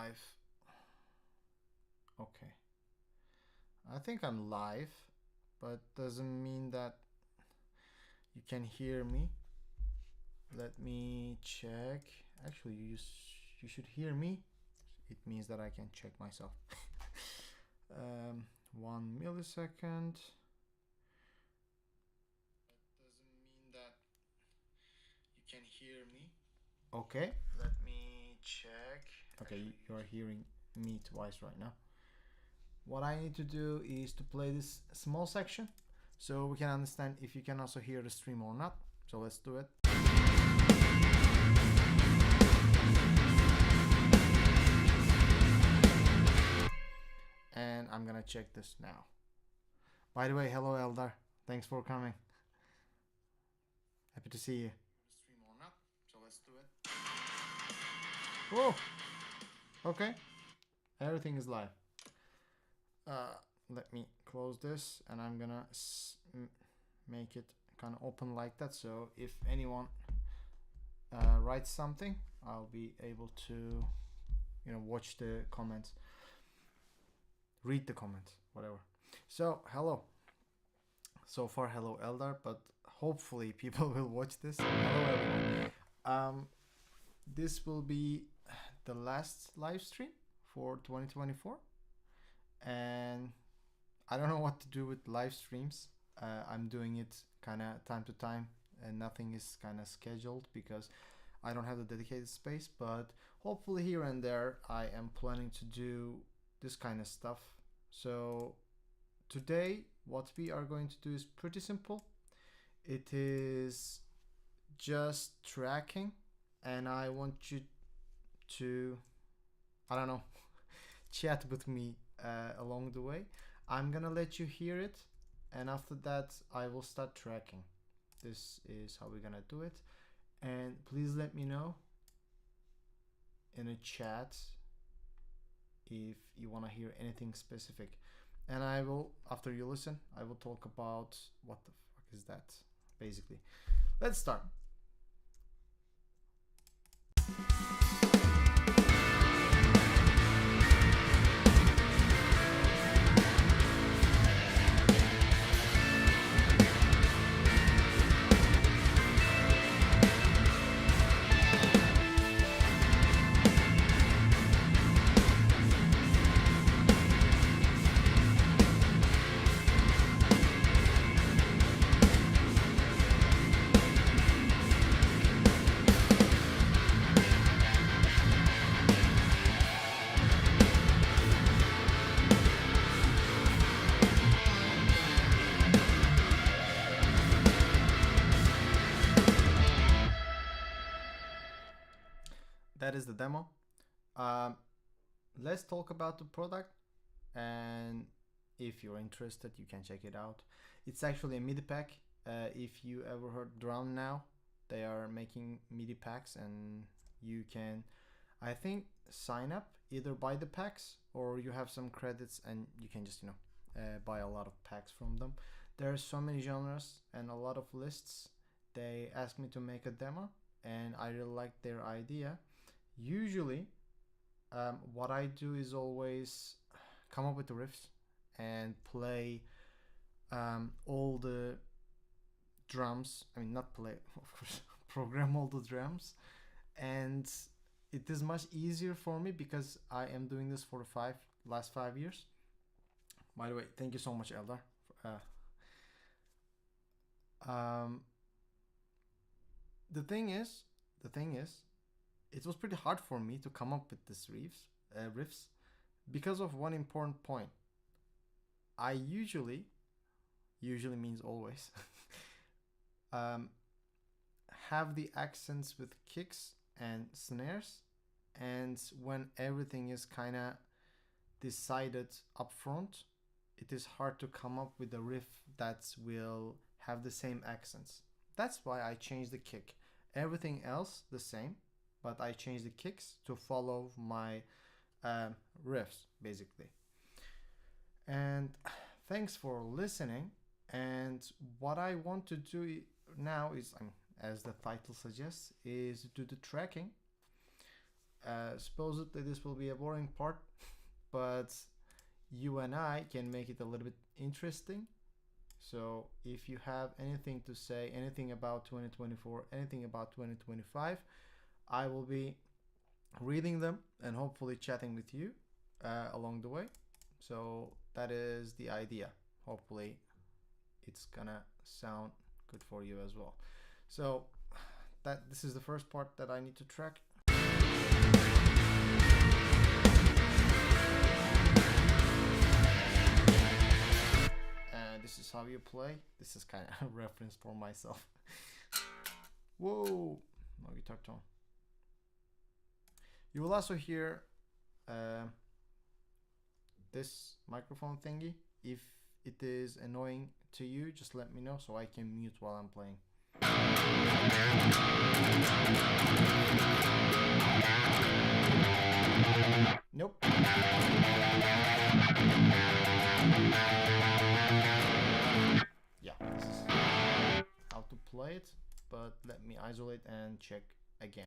live. Okay. I think I'm live, but doesn't mean that you can hear me. Let me check. Actually, you should hear me. It means that I can check myself. 1 millisecond. That doesn't mean that you can hear me. Okay, let me check. Okay, you are hearing me twice right now. What I need to do is to play this small section so we can understand if you can also hear the stream or not. So let's do it. And I'm gonna check this now. By the way, hello Eldar. Thanks for coming. Happy to see you. Stream or not? So let's do it. Whoa. Okay. Everything is live. Let me close this, and I'm gonna make it kind of open like that. So if anyone writes something, I'll be able to, watch the comments, read the comments, whatever. So hello. So far, hello Eldar, but hopefully people will watch this. Hello everyone. This will be the last live stream for 2024, and I don't know what to do with live streams. I'm doing it kind of time to time, and nothing is kind of scheduled because I don't have the dedicated space, but hopefully here and there I am planning to do this kind of stuff. So today what we are going to do is pretty simple. It is just tracking, and I want you to, I don't know, chat with me along the way. I'm gonna let you hear it, and after that I will start tracking. This is how we're gonna do it, and please let me know in a chat if you want to hear anything specific, and I will, after you listen, I will talk about what the fuck is that basically. Let's start. That is the demo. Let's talk about the product, and if you're interested you can check it out. It's actually a MIDI pack. If you ever heard Drum Now, they are making MIDI packs, and you can, I think, sign up, either buy the packs or you have some credits and you can just buy a lot of packs from them. There are so many genres and a lot of lists. They asked me to make a demo, and I really liked their idea. Usually what I do is always come up with the riffs and play all the drums. I mean, not play, of course, program all the drums. And it is much easier for me because I am doing this for the last 5 years. By the way, thank you so much, Eldar. The thing is, it was pretty hard for me to come up with these riffs because of one important point. I usually means always, have the accents with kicks and snares, and when everything is kind of decided up front, it is hard to come up with a riff that will have the same accents. That's why I changed the kick. Everything else the same, but I changed the kicks to follow my riffs basically. And thanks for listening. And what I want to do now is, as the title suggests, is do the tracking. Supposedly this will be a boring part, but you and I can make it a little bit interesting. So if you have anything to say, anything about 2024, anything about 2025, I will be reading them and hopefully chatting with you along the way. So that is the idea. Hopefully it's gonna sound good for you as well. So this is the first part that I need to track. And this is how you play. This is kind of a reference for myself. Whoa, no guitar tone. You will also hear this microphone thingy. If it is annoying to you, just let me know so I can mute while I'm playing. Nope. Yeah, this is how to play it, but let me isolate and check again.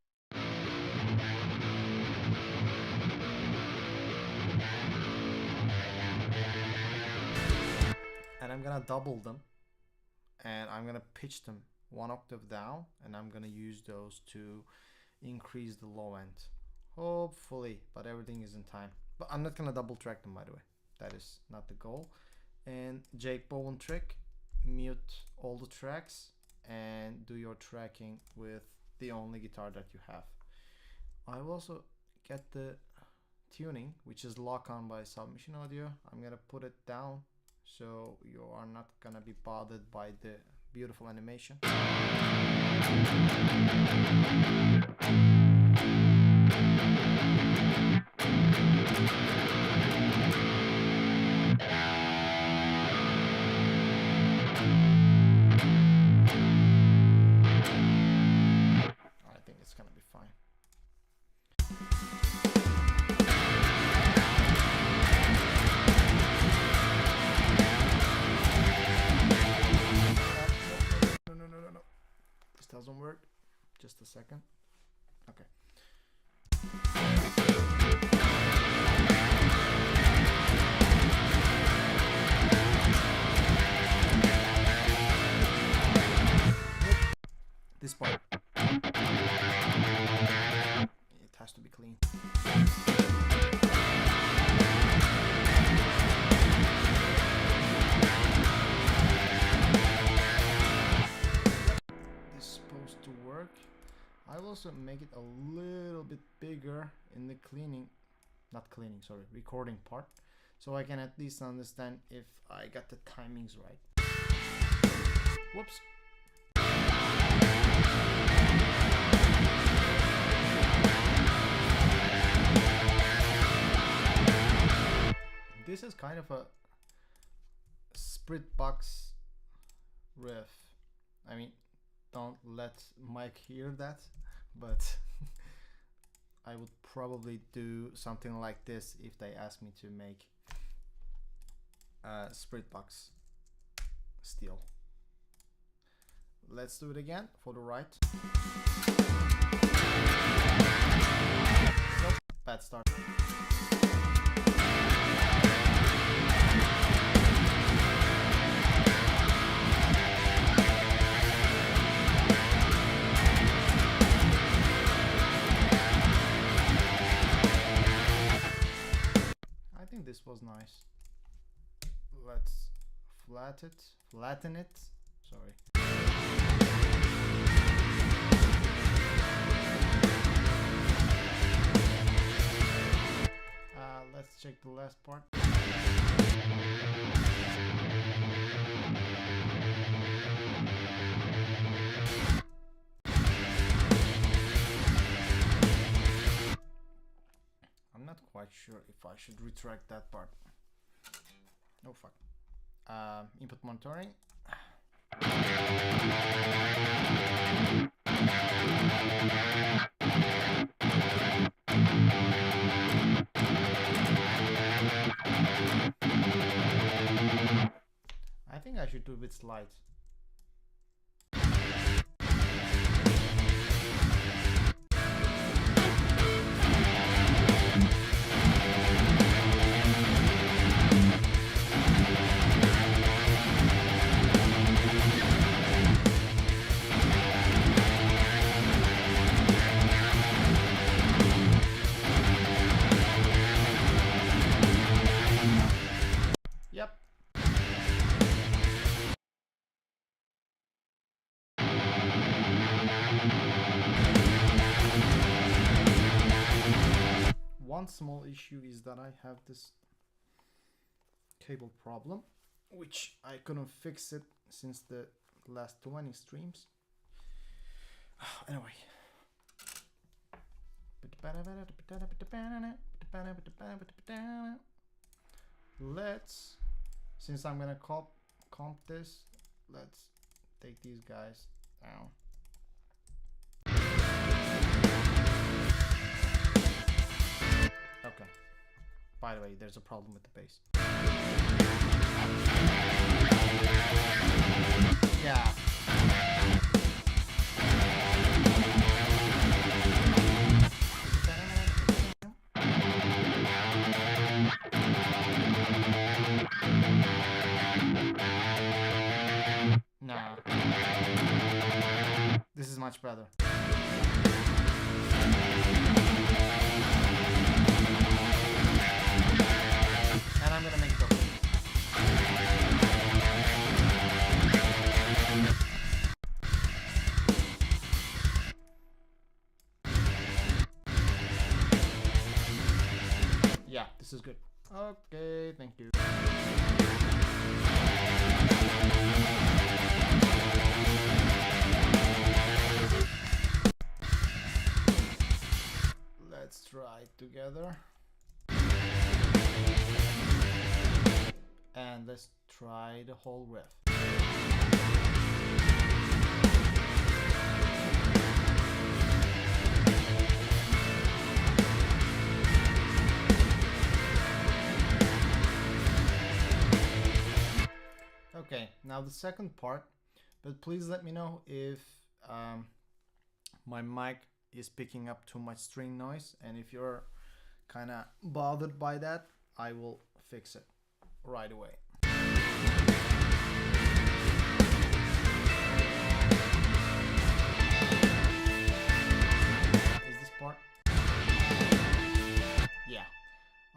And I'm gonna double them and I'm gonna pitch them 1 octave down, and I'm gonna use those to increase the low end, hopefully, but everything is in time. But I'm not gonna double track them, by the way. That is not the goal. And Jake Bowen trick, mute all the tracks and do your tracking with the only guitar that you have. I will also get the tuning, which is lock on by Submission Audio. I'm gonna put it down so you are not gonna be bothered by the beautiful animation. I think it's gonna be fine. No. This doesn't work. Just a second. Okay. This part. It has to be clean. This is supposed to work. I will also make it a little bit bigger in the recording part, so I can at least understand if I got the timings right. Whoops. This is kind of a split box riff. I mean, don't let Mike hear that, but I would probably do something like this if they ask me to make a split box steel. Let's do it again for the right. Nope, bad start. I think this was nice. Let's flatten it. Sorry. Let's check the last part. I'm not quite sure if I should retract that part. No fuck. Input monitoring. I think I should do a bit slide. one small issue is that I have this cable problem, which I couldn't fix it since the last 20 streams. Anyway. Let's, since I'm gonna comp this, let's take these guys down. Okay. By the way, there's a problem with the bass. Yeah. Nah. This is much better. And I'm gonna make it okay. Yeah, this is good. Okay, thank you. Let's try it together. And let's try the whole riff. Okay, now the second part, but please let me know if my mic is picking up too much string noise, and if you're kind of bothered by that, I will fix it right away. Is this part? Yeah,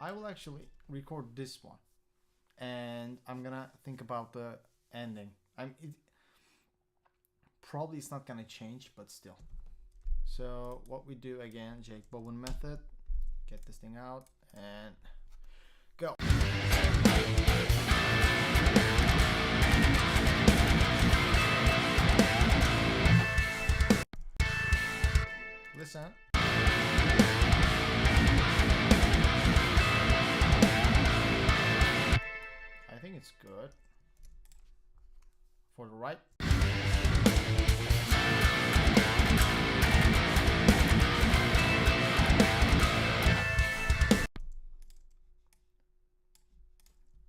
I will actually record this one, and I'm gonna think about the ending. Probably it's not gonna change, but still. So what we do again, Jake Bowen method, get this thing out and go. Listen. I think it's good. For the right.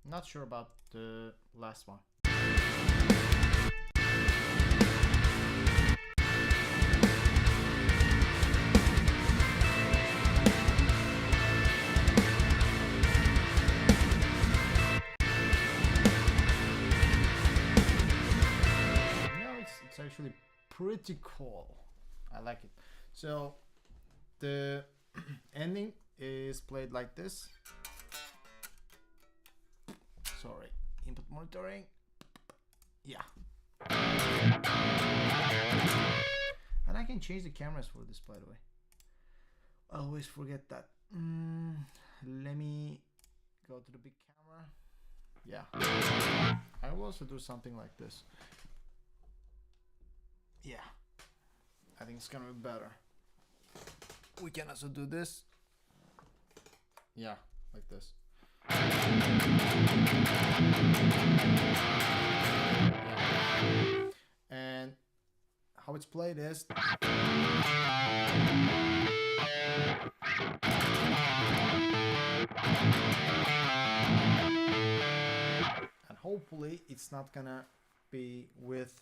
Not sure about the last one. It's actually pretty cool. I like it. So the ending is played like this. Sorry, input monitoring. Yeah. And I can change the cameras for this, by the way. I always forget that. Let me go to the big camera. Yeah. I will also do something like this. Yeah. I think it's gonna be better. We can also do this. Yeah, like this. Yeah. And how it's played is and hopefully it's not gonna be with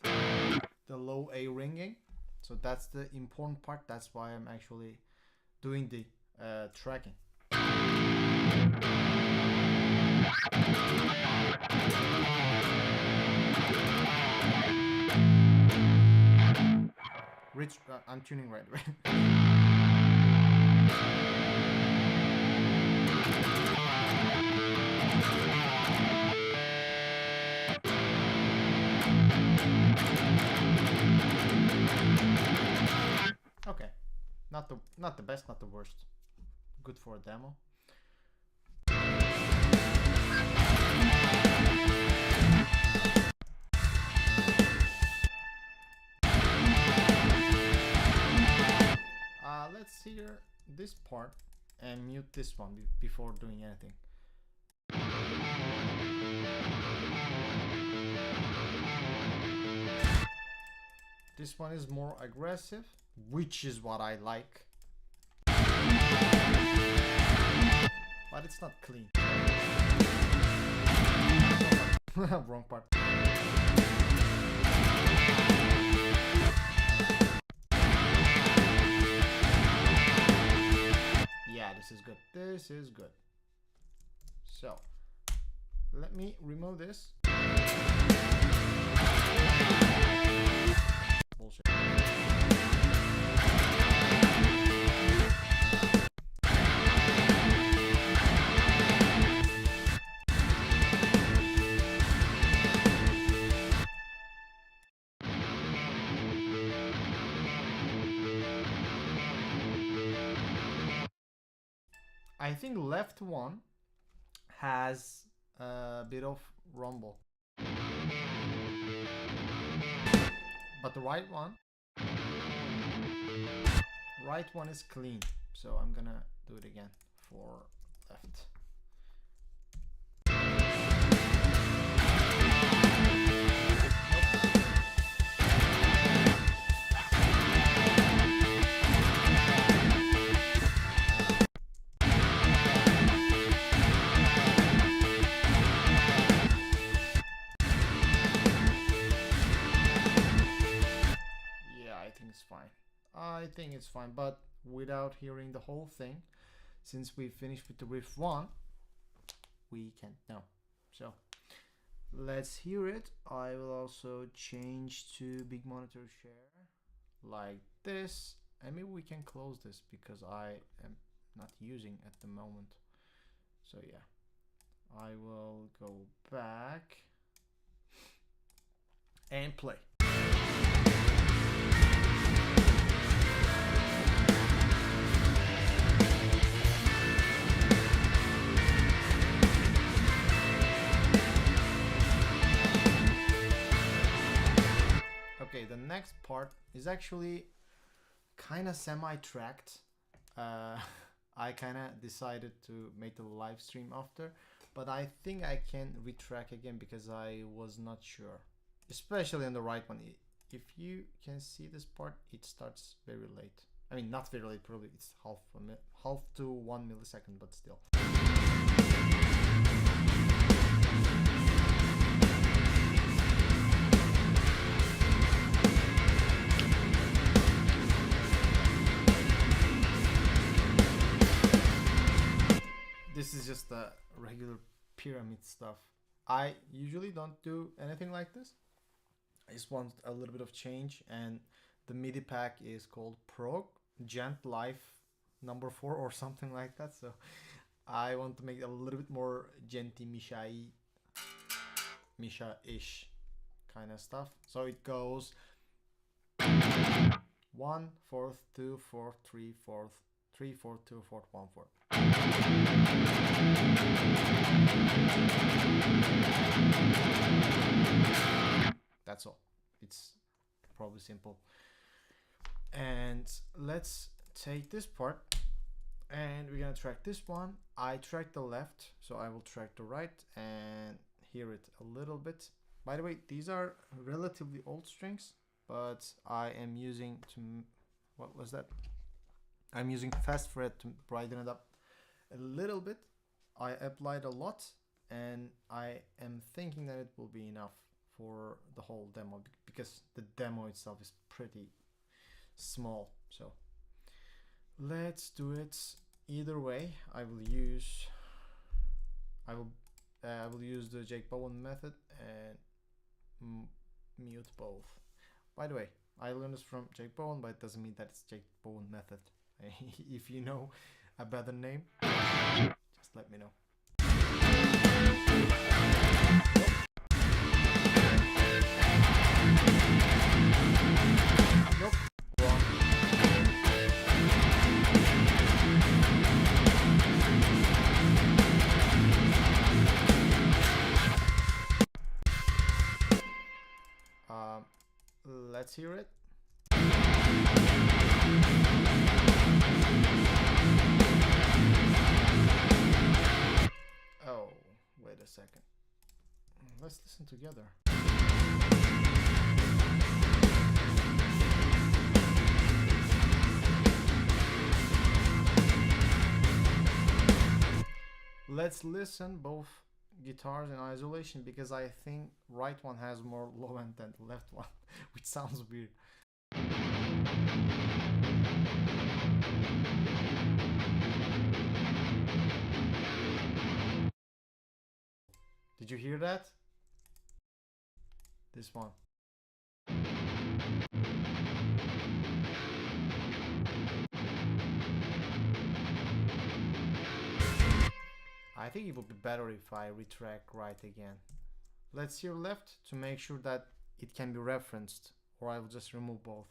the low A ringing. So that's the important part. That's why I'm actually doing the tracking. Rich, I'm tuning right away. Okay, not the best, not the worst. good for a demo. Let's hear this part and mute this one before doing anything. This one is more aggressive, which is what I like. But it's not clean. Wrong part. Yeah, this is good. This is good. So, let me remove this. Bullshit. I think left one has a bit of rumble, but the right one is clean. So I'm gonna do it again for left. I think it's fine, but without hearing the whole thing, since we finished with the riff 1, we can't know. So let's hear it. I will also change to big monitor share like this, and maybe we can close this because I am not using at the moment. So yeah, I will go back and play. Okay, the next part is actually kind of semi-tracked. I kind of decided to make a live stream after, but I think I can retrack again because I was not sure, especially on the right one. If you can see this part, it starts very late. I mean, not very late, probably it's half to 1 millisecond, but still. This is just the regular pyramid stuff. I usually don't do anything like this. I just want a little bit of change, and the MIDI pack is called Djenty Life number 4 or something like that. So I want to make it a little bit more Djenty Misha-ish kind of stuff. So it goes 1 4th 2 4th 3 4th 3 4 2 4 1 4. That's all. It's probably simple. And let's take this part and we're gonna track this one. I track the left, so I will track the right and hear it a little bit. By the way, these are relatively old strings, but I am using what was that? I'm using fast fret to brighten it up a little bit. I applied a lot, and I am thinking that it will be enough for the whole demo because the demo itself is pretty small. So let's do it either way. I will use the Jake Bowen method and mute both. By the way, I learned this from Jake Bowen, but it doesn't mean that it's Jake Bowen method. If you know a better name, just let me know. Nope. Wrong. let's hear it. Oh, wait a second. Let's listen together. Let's listen both guitars in isolation, because I think right one has more low end than the left one, which sounds weird. Did you hear that? This one. I think it would be better if I retrack right again. Let's hear left to make sure that it can be referenced, or I will just remove both.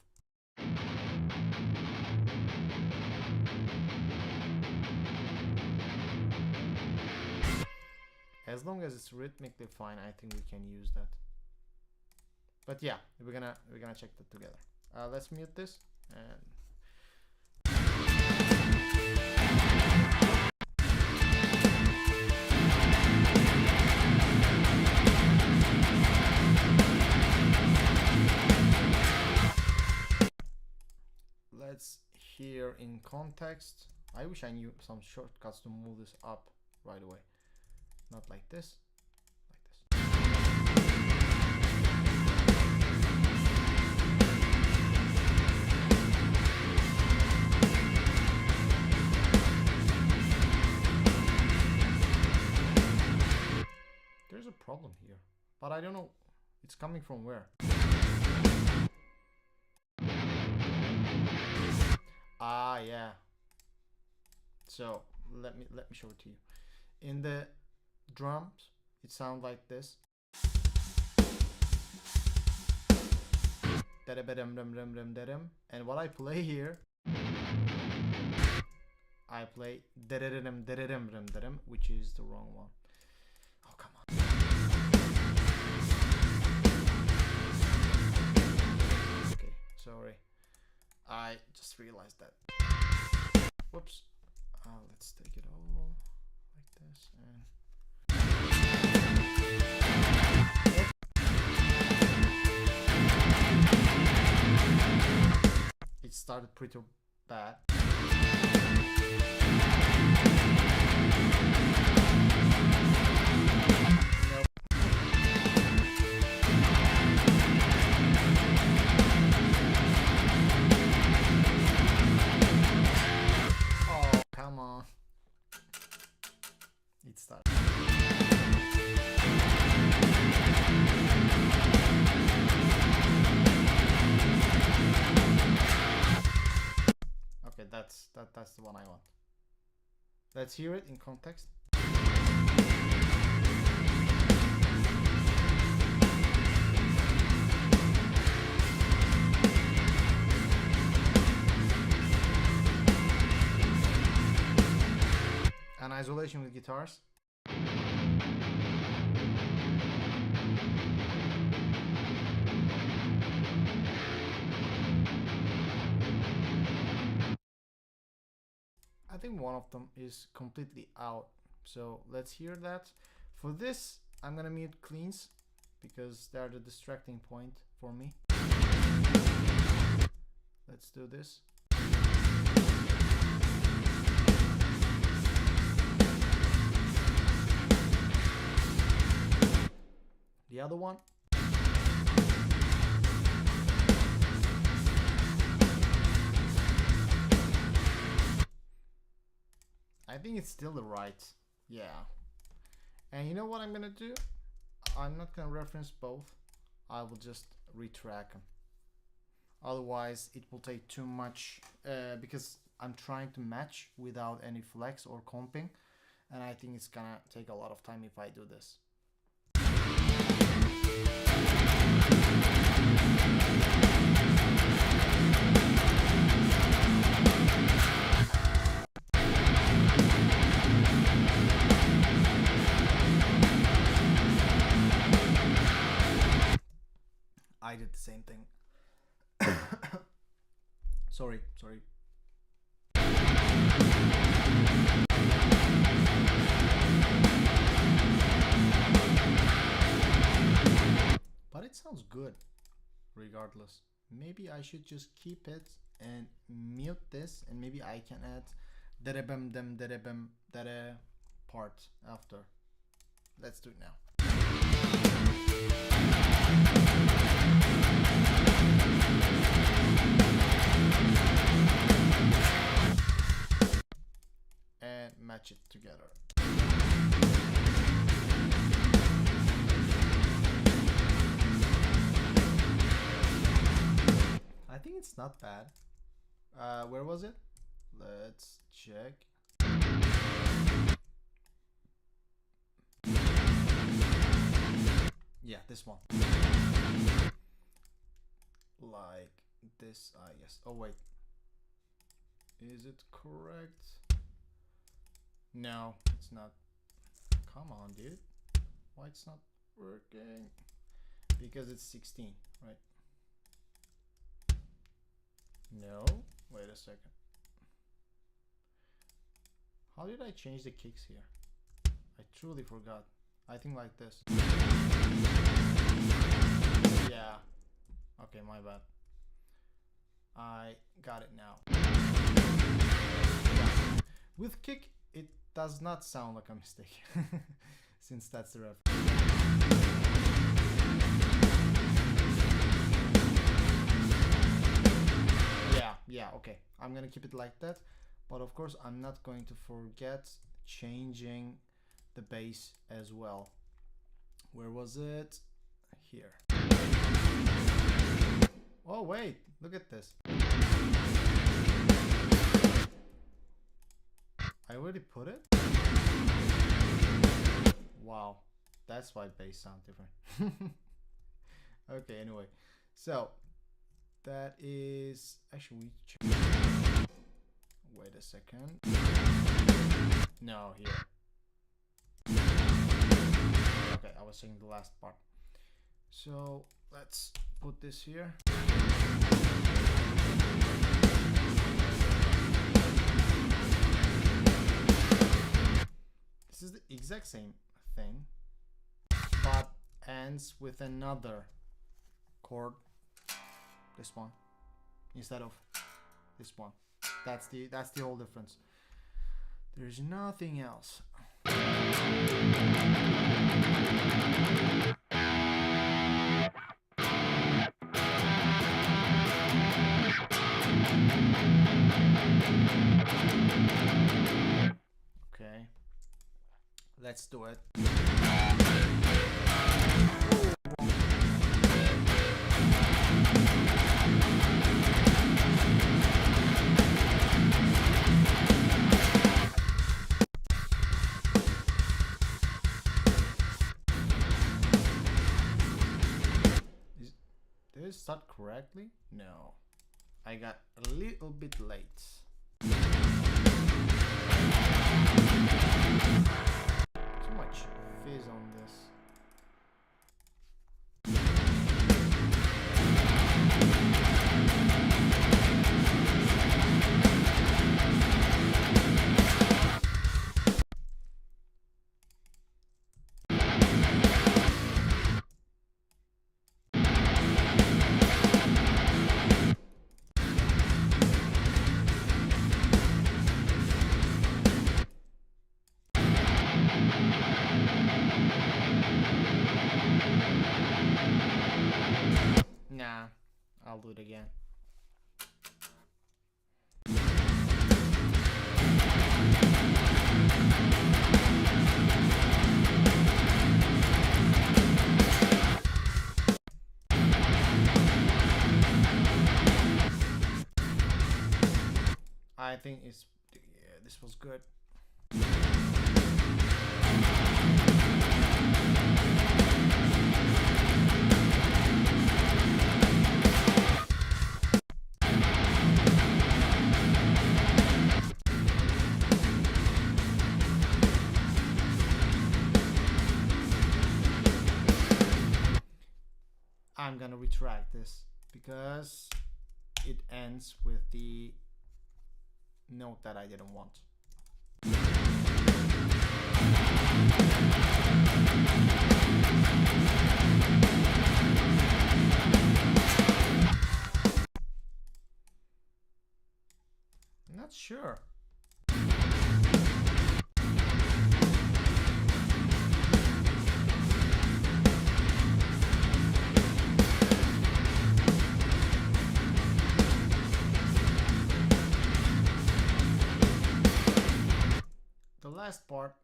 As long as it's rhythmically fine, I think we can use that. But yeah, we're gonna check that together. Let's mute this and let's hear in context. I wish I knew some shortcuts to move this up right away. Not like this, like this. There's a problem here, but I don't know it's coming from where. Ah, yeah. So let me show it to you. In the drums, it sounds like this. And what I play here, I play which is the wrong one. Oh, come on. Okay, sorry. I just realized that. Whoops. Let's take it all like this and it started pretty bad. Nope. Oh, come on. It started. Okay, that's the one I want. Let's hear it in context. An isolation with guitars. I think one of them is completely out, so let's hear that. For this, I'm gonna mute cleans because they're the distracting point for me. Let's do this. The other one. I think it's still the right. Yeah. And you know what I'm gonna do? I'm not gonna reference both. I will just retrack them. Otherwise it will take too much because I'm trying to match without any flex or comping, and I think it's gonna take a lot of time if I do this. I did the same thing. Sorry. But it sounds good regardless. Maybe I should just keep it and mute this, and maybe I can add derebem dem derebem dere part after. Let's do it now. And match it together. I think it's not bad. Where was it? Let's check. Yeah, this one. Like this, I guess. Oh wait. Is it correct? No, it's not. Come on, dude. Why it's not working? Because it's 16, right? No, wait a second. How did I change the kicks here? I truly forgot. I think like this. Yeah. Okay, my bad. I got it now. Yeah. With kick, it does not sound like a mistake. Since that's the ref. Yeah, okay. I'm gonna keep it like that. But of course, I'm not going to forget changing the bass as well. Where was it? Here. Oh wait, look at this. I already put it? Wow, that's why bass sound different. Okay, anyway. So that is actually wait a second. No, here. Okay, I was saying the last part. So let's put this here. This is the exact same thing, but ends with another chord. This one instead of this one. That's the whole difference. There's nothing else. Okay, let's do it. Did it start correctly? No. I got a little bit late. Too much fizz on this. Nah, I'll do it again. I think it's this was good. I'm gonna retract this because it ends with the note that I didn't want. I'm not sure. The last part.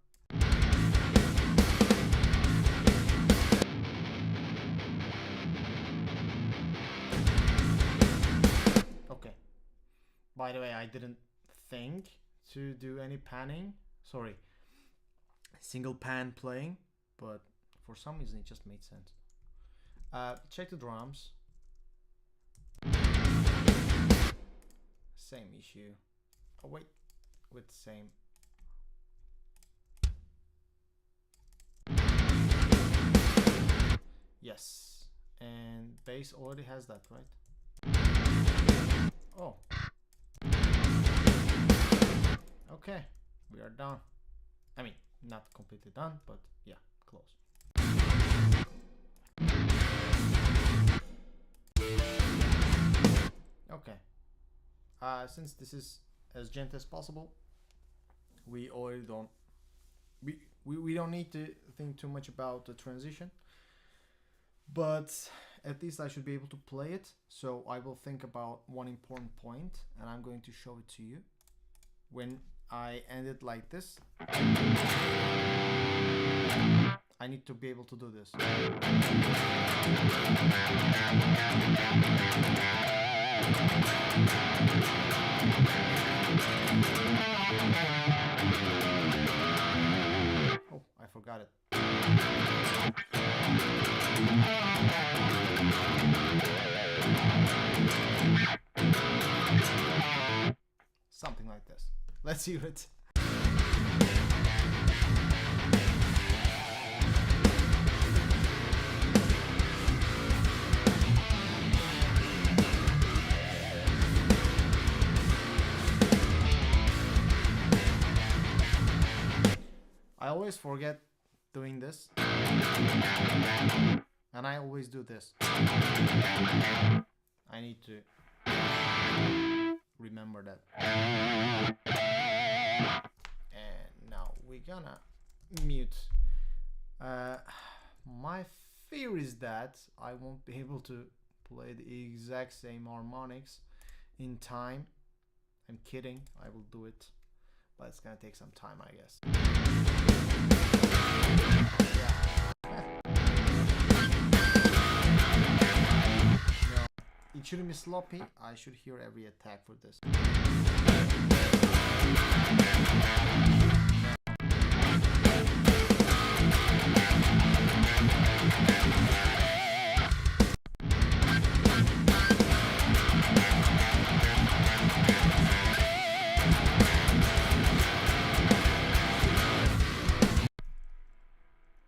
Okay. By the way, I didn't think to do any panning. Sorry. Single pan playing, but for some reason it just made sense. Check the drums. Same issue. Oh wait, with the same. Yes, and bass already has that, right? Oh. Okay, we are done. I mean, not completely done, but yeah, close. Okay. Since this is as gentle as possible, we already don't we don't need to think too much about the transition, but at least I should be able to play it. So I will think about one important point and I'm going to show it to you. When I end it like this, I need to be able to do this. Oh, I forgot it. Something like this. Let's hear it. I always forget doing this, and I always do this. I need to remember that. And now we're gonna mute. My fear is that I won't be able to play the exact same harmonics in time. I'm kidding, I will do it, but it's gonna take some time, I guess. Yeah. No, it shouldn't be sloppy. I should hear every attack for this.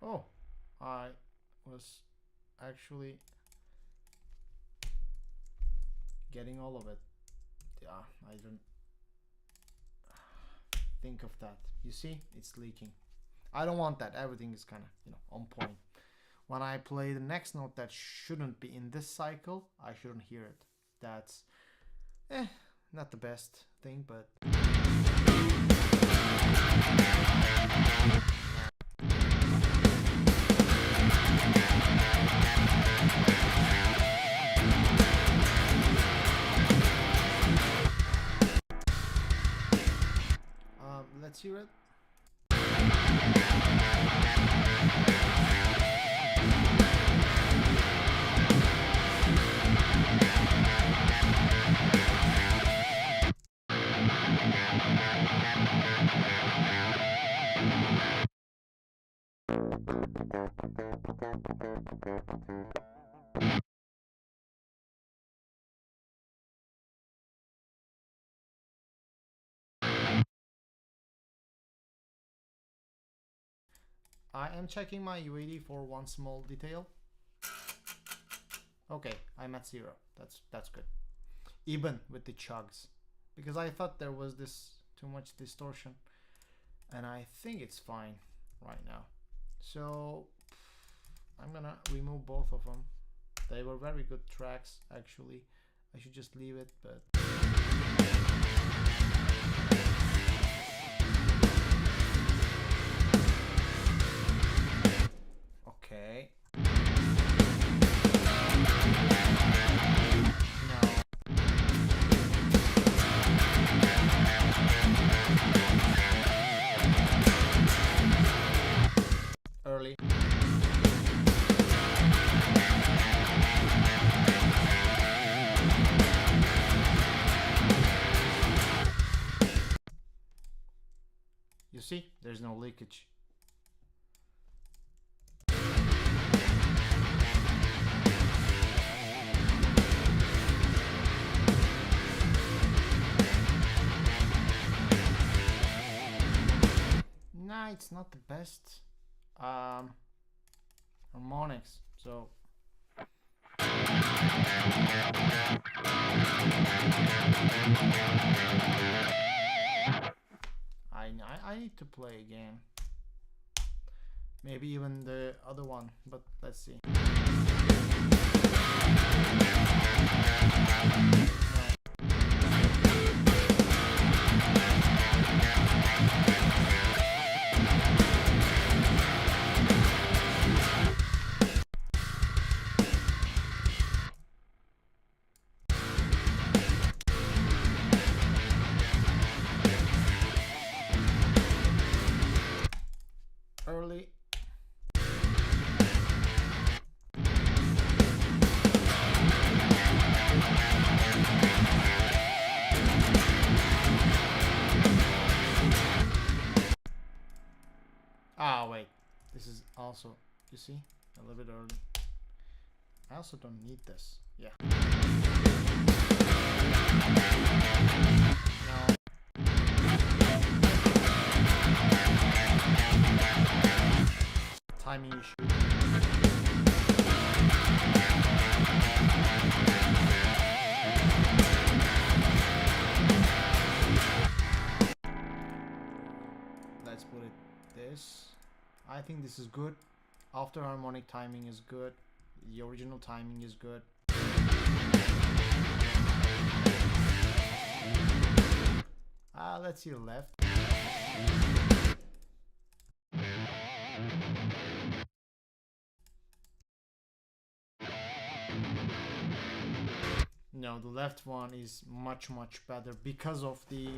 Oh, I was actually getting all of it. Yeah, I didn't think of that. You see, it's leaking. I don't want that. Everything is kind of, on point. When I play the next note that shouldn't be in this cycle, I shouldn't hear it. That's not the best thing, but let's hear it. I am checking my UAD for one small detail. Okay, I'm at 0. That's good. even with the chugs, because I thought there was this too much distortion, and I think it's fine right now. So I'm gonna remove both of them. They were very good tracks actually. I should just leave it, but okay. Early. You see, there's no leakage. Nah, it's not the best harmonics, so I need to play again. Maybe even the other one, but let's see. Early. Ah, wait. This is also, you see, a little bit early. I also don't need this. Yeah. No. Timing issue. Let's put it this. I think this is good. After harmonic timing is good. The original timing is good. Let's see the left. No, the left one is much better because of the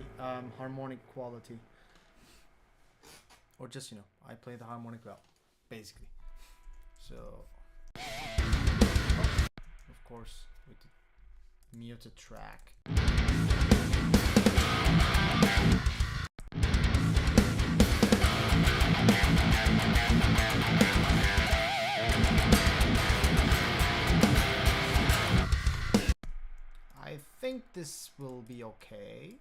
harmonic quality. Or just, you know, I play the harmonic well, basically. So, of course, with the muted track. I think this will be okay.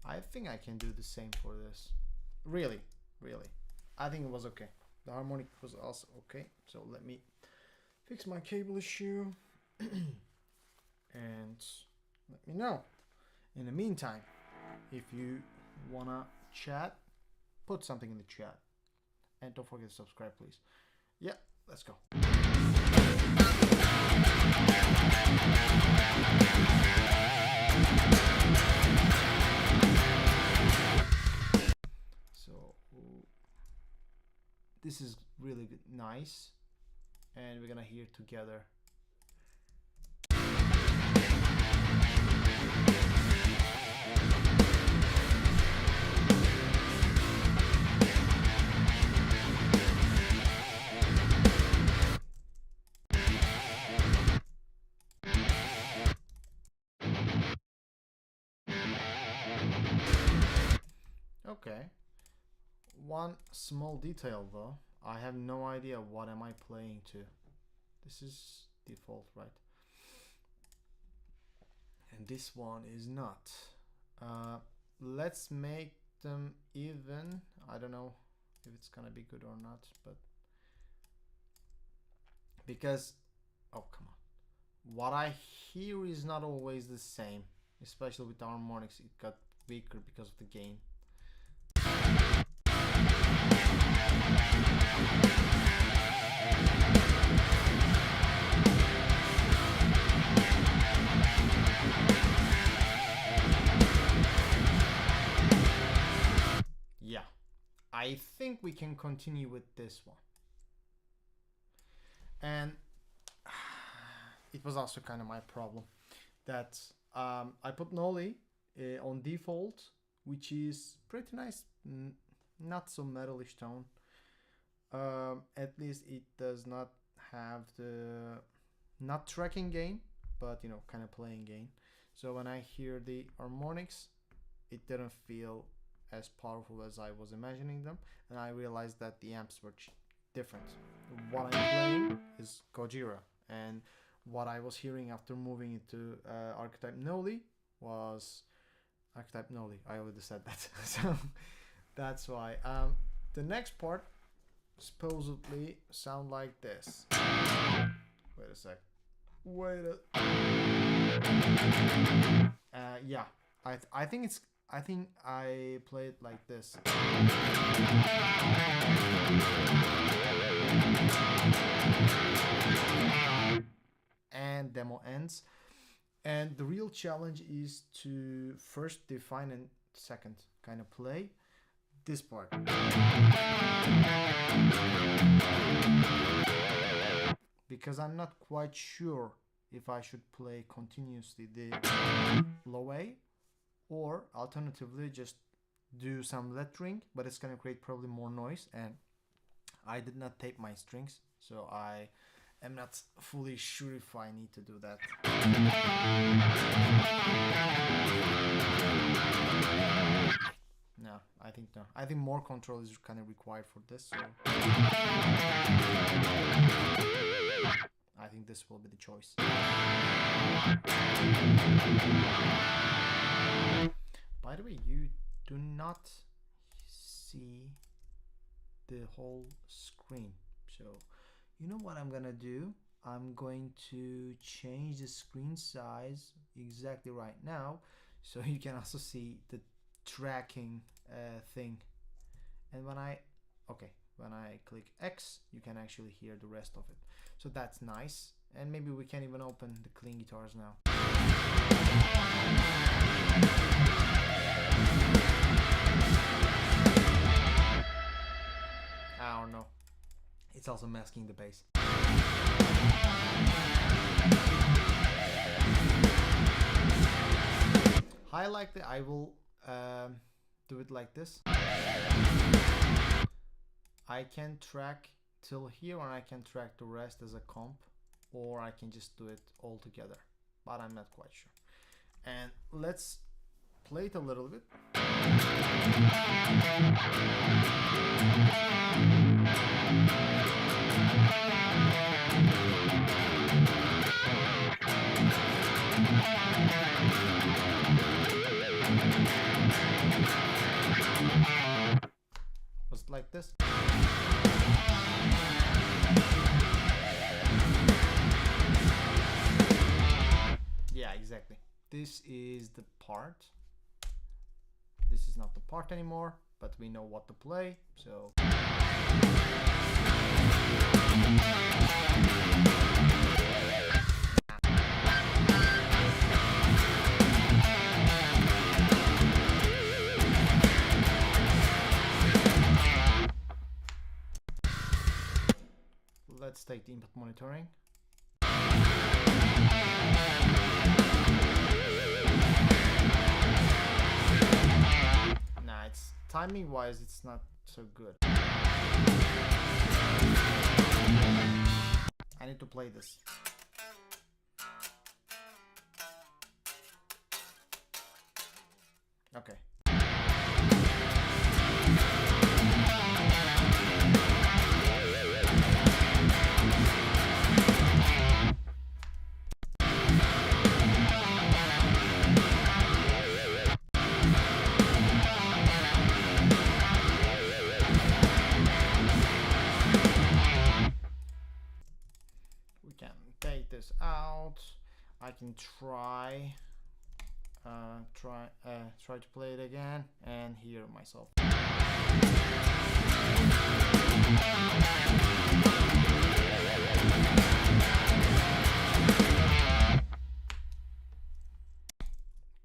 I think I can do the same for this. Really. I think it was okay. The harmonic was also okay. So let me fix my cable issue and let me know. In the meantime, if you wanna chat, put something in the chat. And don't forget to subscribe, please. Yeah, let's go. So this is really good, nice, and we're gonna hear together. Okay. One small detail though, I have no idea what am I playing to. This is default, right? And this one is not. let's make them even. I don't know if it's gonna be good or not, but because, oh come on, what I hear is not always the same, especially with the harmonics. It got weaker because of the gain. Yeah, I think we can continue with this one. And it was also kind of my problem that I put Noli on default, which is pretty nice, not so metalish tone. At least it does not have the not tracking gain, but you know, kind of playing gain. So when I hear the harmonics, it didn't feel as powerful as I was imagining them, and I realized that the amps were different. What I'm playing is Gojira, and what I was hearing after moving into Archetype Noli was Archetype Noli. I already said that. So that's why. The next part supposedly sound like this. Wait a sec. Yeah, I think it's. I think I play it like this. And demo ends. And the real challenge is to first define and second kind of play this part. Because I'm not quite sure if I should play continuously the low A, or alternatively just do some lettering, but it's gonna create probably more noise, and I did not tape my strings, so I am not fully sure if I need to do that. No, I think no. I think more control is kind of required for this, so I think this will be the choice. By the way, you do not see the whole screen, so you know what I'm gonna do? I'm going to change the screen size exactly right now, so you can also see the tracking thing. And when I click X, you can actually hear the rest of it, so that's nice. And maybe we can even open the clean guitars now. I don't know, it's also masking the bass. I like that. I will do it like this. I can track till here, or I can track the rest as a comp, or I can just do it all together, but I'm not quite sure. And let's play it a little bit. Was it like this? Yeah, exactly. This is the part. This is not the part anymore, but we know what to play, so. Let's take the input monitoring. Nah, it's timing wise, it's not so good. I need to play this. Okay. this out. I can try to play it again and hear myself.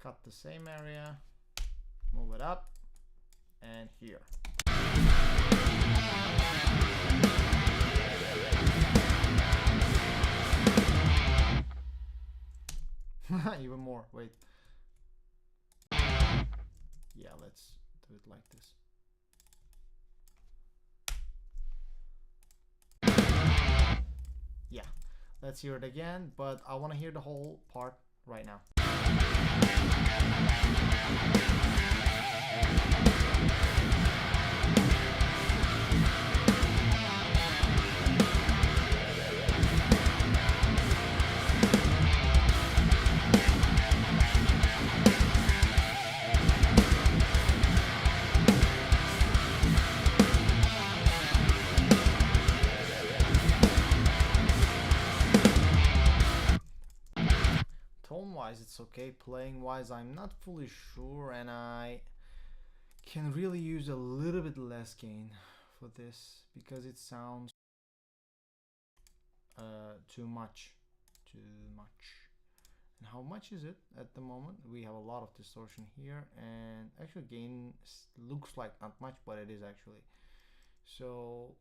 Cut the same area, move it up, and here. Even more, wait. Yeah, let's do it like this. Yeah, let's hear it again, but I want to hear the whole part right now. Tone-wise, it's okay. Playing-wise, I'm not fully sure, and I can really use a little bit less gain for this because it sounds too much. And how much is it at the moment? We have a lot of distortion here, and actually gain looks like not much, but it is actually. So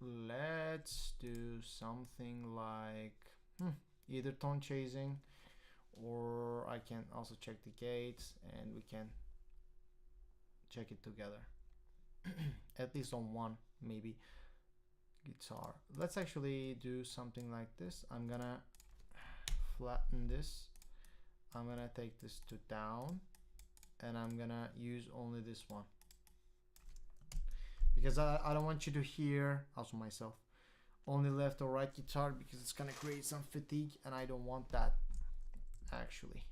let's do something like either tone chasing, or I can also check the gates and we can check it together. At least on one, maybe, guitar. Let's actually do something like this. I'm gonna flatten this. I'm gonna take this to down, and I'm gonna use only this one because I don't want you to hear, also myself, only left or right guitar, because it's gonna create some fatigue and I don't want that actually.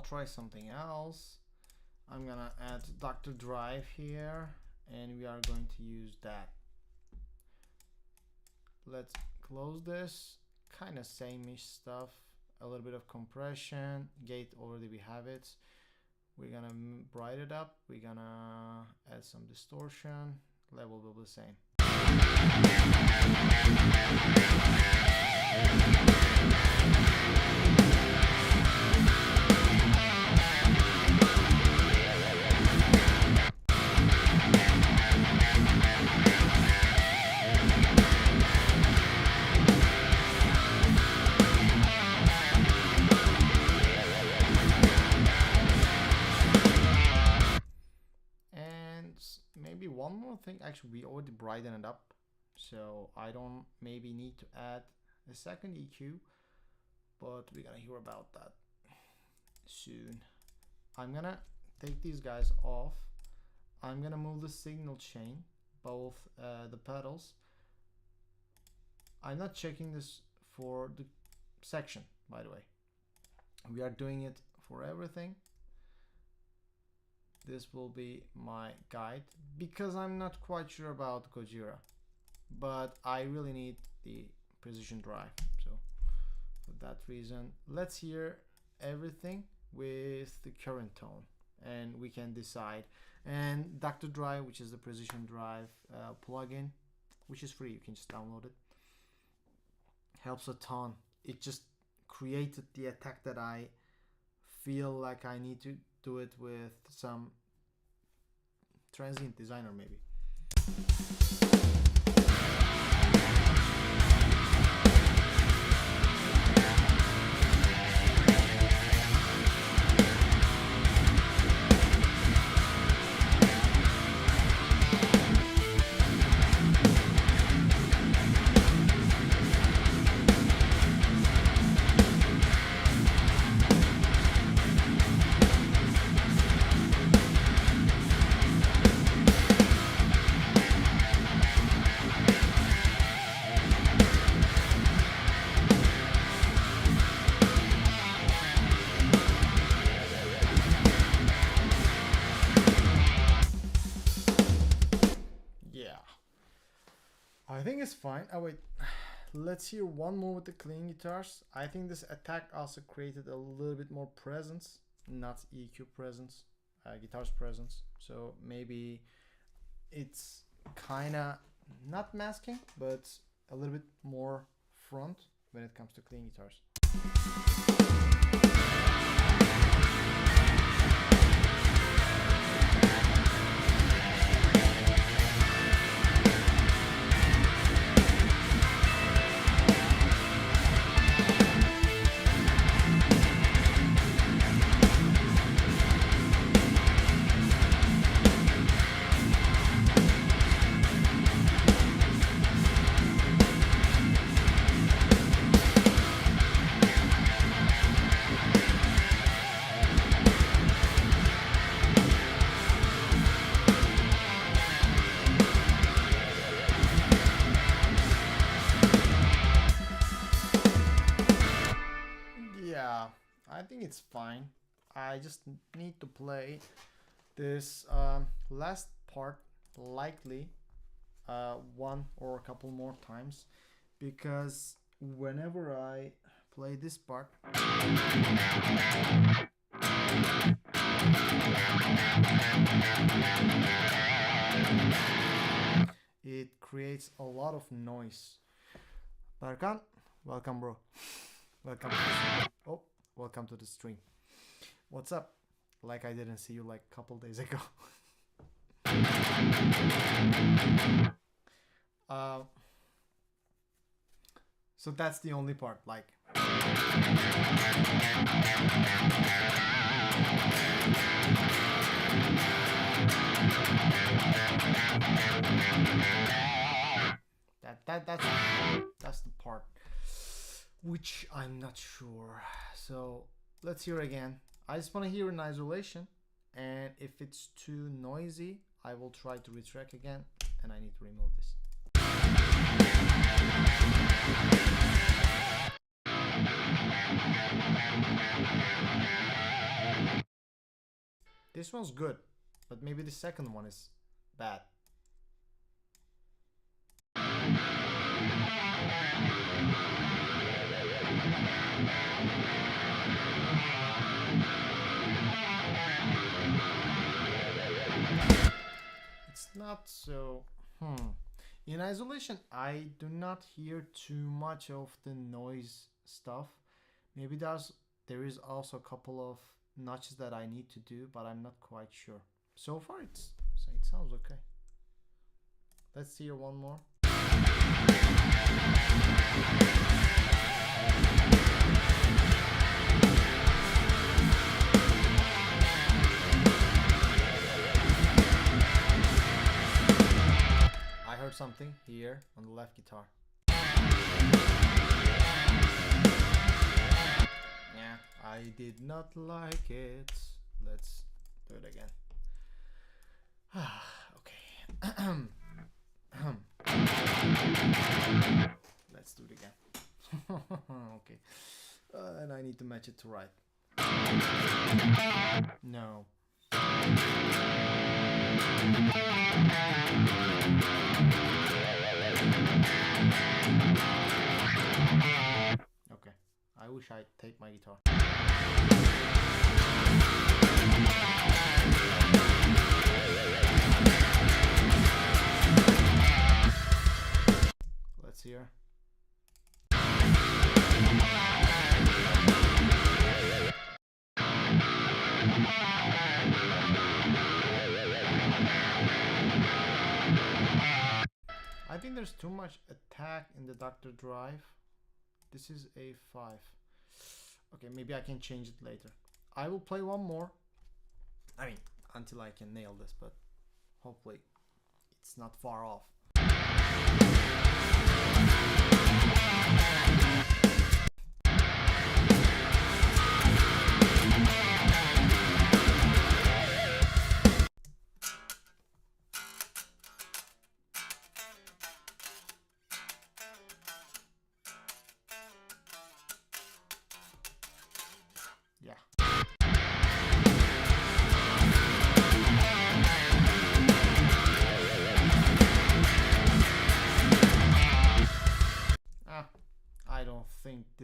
Try something else. I'm gonna add Dr. Drive here, and we are going to use that. Let's close this. Kind of same-ish stuff. A little bit of compression. Gate, already we have it. We're gonna brighten it up. We're gonna add some distortion. Level will be the same. Maybe one more thing. Actually, we already brightened it up, so I don't maybe need to add a second EQ, but we're gonna hear about that soon. I'm gonna take these guys off. I'm gonna move the signal chain, both the pedals. I'm not checking this for the section, by the way. We are doing it for everything. This will be my guide because I'm not quite sure about Gojira, but I really need the precision drive. So for that reason, let's hear everything with the current tone and we can decide. And Dr. Drive, which is the precision drive plugin, which is free, you can just download it, helps a ton. It just created the attack that I feel like I need to do it with some transient designer maybe. think it's fine. Oh wait, let's hear one more with the clean guitars. I think this attack also created a little bit more presence, not EQ presence, guitar's presence. So maybe it's kind of not masking, but a little bit more front when it comes to clean guitars. I think it's fine. I just need to play this last part likely one or a couple more times, because whenever I play this part, it creates a lot of noise. Barkan, welcome bro. Welcome. Oh, welcome to the stream. What's up? Like I didn't see you like a couple days ago. So that's the only part, like. That's the part which I'm not sure. So let's hear again. I just want to hear in isolation, and if it's too noisy, I will try to retrack again, and I need to remove this. This one's good, but maybe the second one is bad. It's not so... In isolation, I do not hear too much of the noise stuff. Maybe there is also a couple of notches that I need to do, but I'm not quite sure. So far, it sounds okay. Let's hear one more. I heard something here on the left guitar. Yeah, I did not like it. Let's do it again. Okay. Let's do it again. Okay. And I need to match it to right. No. Okay. I wish I'd take my guitar. Let's hear. I think there's too much attack in the Dr. Drive. This is A5. Okay, maybe I can change it later. I will play one more. I mean, until I can nail this, but hopefully it's not far off.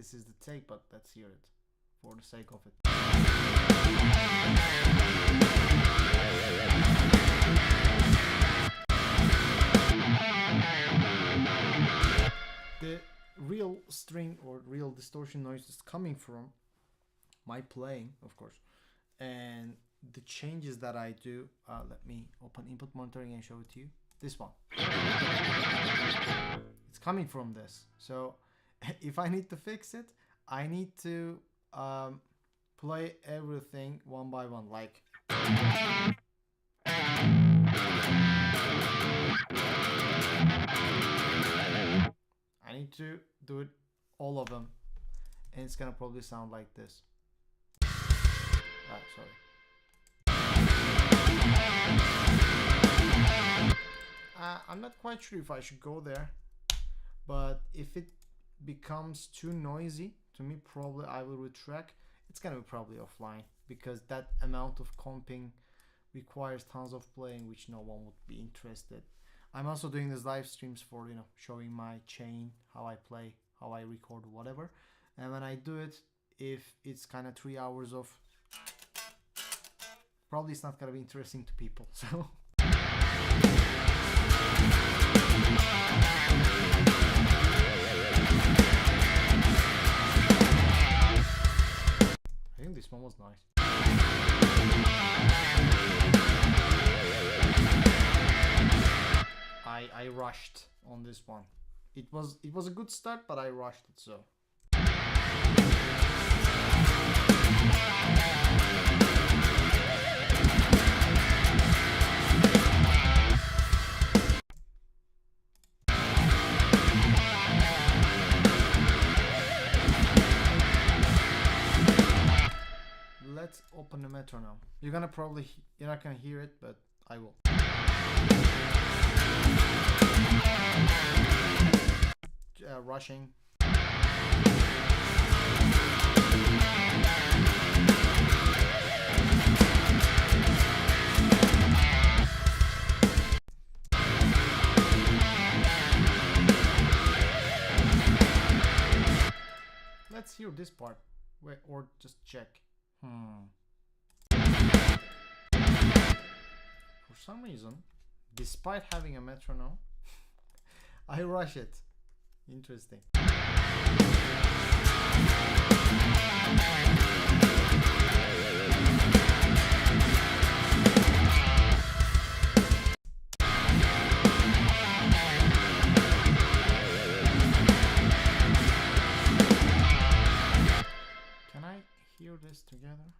this is the take, but let's hear it for the sake of it. The real string or real distortion noise is coming from my playing, of course, and the changes that I do. Let me open input monitoring and show it to you. This one, it's coming from this. So if I need to fix it, I need to play everything one by one, like I need to do it, all of them, and it's gonna probably sound like this. Sorry. I'm not quite sure if I should go there, but if it becomes too noisy to me, probably I will retract. It's gonna be probably offline, because that amount of comping requires tons of playing, which no one would be interested. I'm also doing these live streams for, you know, showing my chain, how I play, how I record, whatever. And when I do it, if it's kind of 3 hours of, probably it's not gonna be interesting to people. So I think this one was nice. I rushed on this one. It was a good start, but I rushed it, so. Let's open the metronome. You're not gonna hear it, but I will. Rushing. Let's hear this part. Wait, or just check. For some reason, despite having a metronome, I rush it. Interesting. Can I hear this together?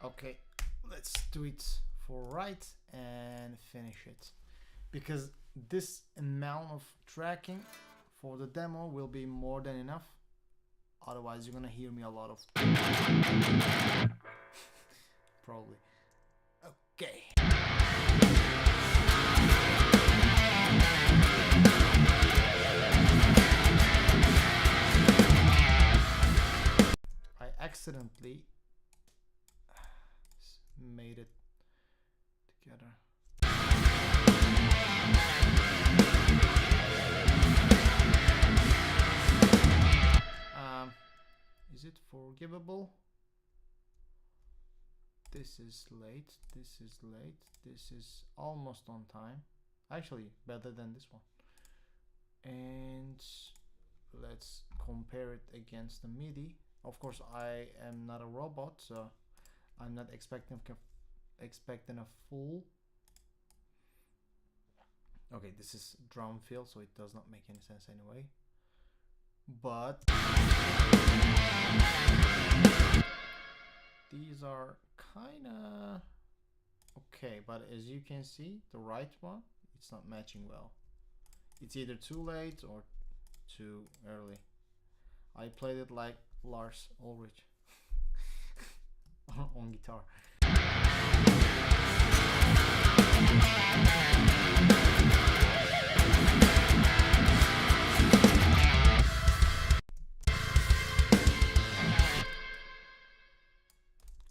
Okay, let's do it for right and finish it, because this amount of tracking for the demo will be more than enough. Otherwise you're gonna hear me a lot of probably. Okay. I accidentally made it together. Is it forgivable? This is late, this is late, this is almost on time. Actually, better than this one. And let's compare it against the MIDI. Of course, I am not a robot, so I'm not expecting a full. Okay, this is drum fill, so it does not make any sense anyway. But these are kinda okay. But as you can see, the right one, it's not matching well. It's either too late or too early. I played it like Lars Ulrich on guitar.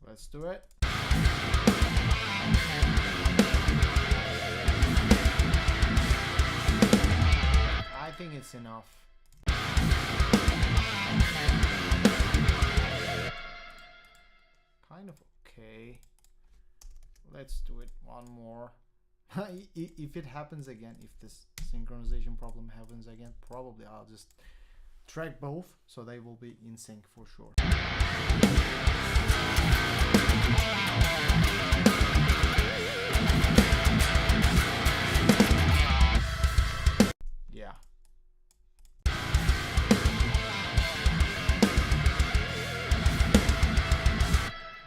Let's do it. I think it's enough. Kind of okay. Let's do it one more. If it happens again, if this synchronization problem happens again, probably I'll just track both so they will be in sync for sure. Yeah.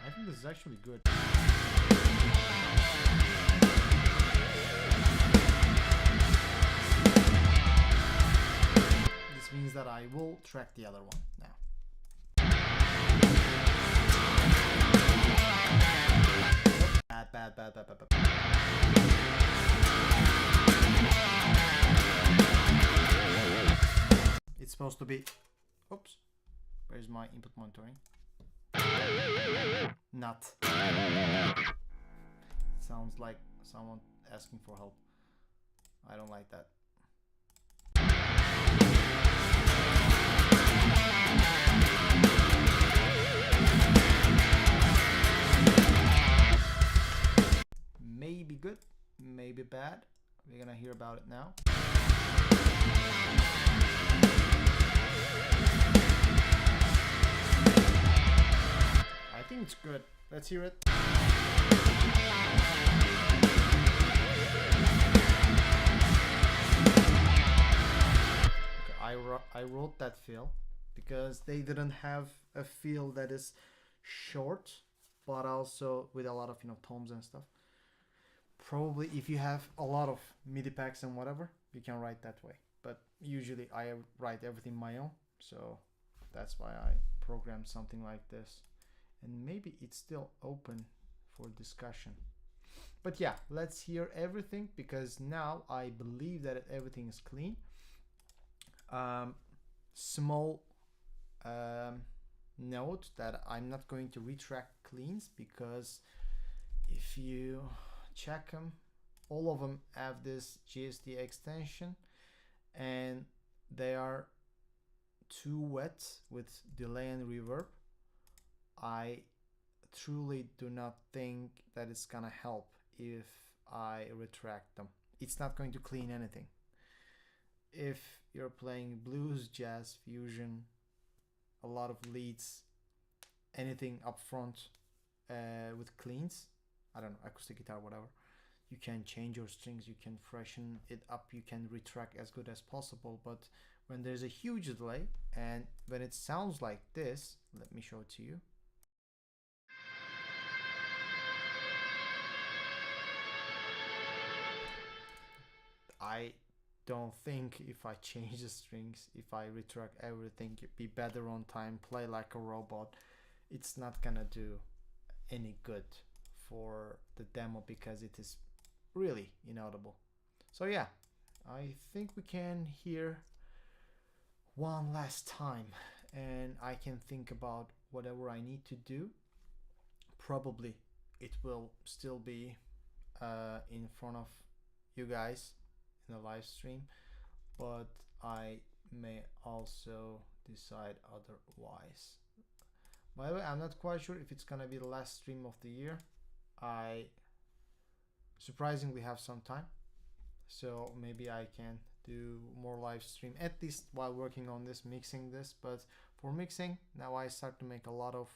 I think this is actually good. This means that I will track the other one now. Bad. It's supposed to be... Oops. Where's my input monitoring? Not. Sounds like someone asking for help. I don't like that. Maybe good, maybe bad. We're gonna hear about it now. I think it's good. Let's hear it. Okay, I wrote that fill because they didn't have a fill that is short, but also with a lot of tones and stuff. Probably if you have a lot of MIDI packs and whatever, you can write that way. But usually I write everything my own, so that's why I programmed something like this. And maybe it's still open for discussion. But yeah, let's hear everything because now I believe that everything is clean. Small note that I'm not going to retract cleans because if you check them, all of them have this GSD extension and they are too wet with delay and reverb. I truly do not think that it's gonna help if I retract them. It's not going to clean anything. If you're playing blues, jazz, fusion, a lot of leads, anything up front with cleans, I don't know, acoustic guitar, whatever, you can change your strings, you can freshen it up, you can retract as good as possible. But when there's a huge delay and when it sounds like this, let me show it to you. I don't think if I change the strings, if I retract everything, be better on time, play like a robot, it's not gonna do any good for the demo because it is really inaudible. So yeah, I think we can hear one last time and I can think about whatever I need to do. Probably it will still be in front of you guys in the live stream, but I may also decide otherwise. By the way, I'm not quite sure if it's gonna be the last stream of the year. I surprisingly have some time, so maybe I can do more live stream, at least while working on this, mixing this. But for mixing, now I start to make a lot of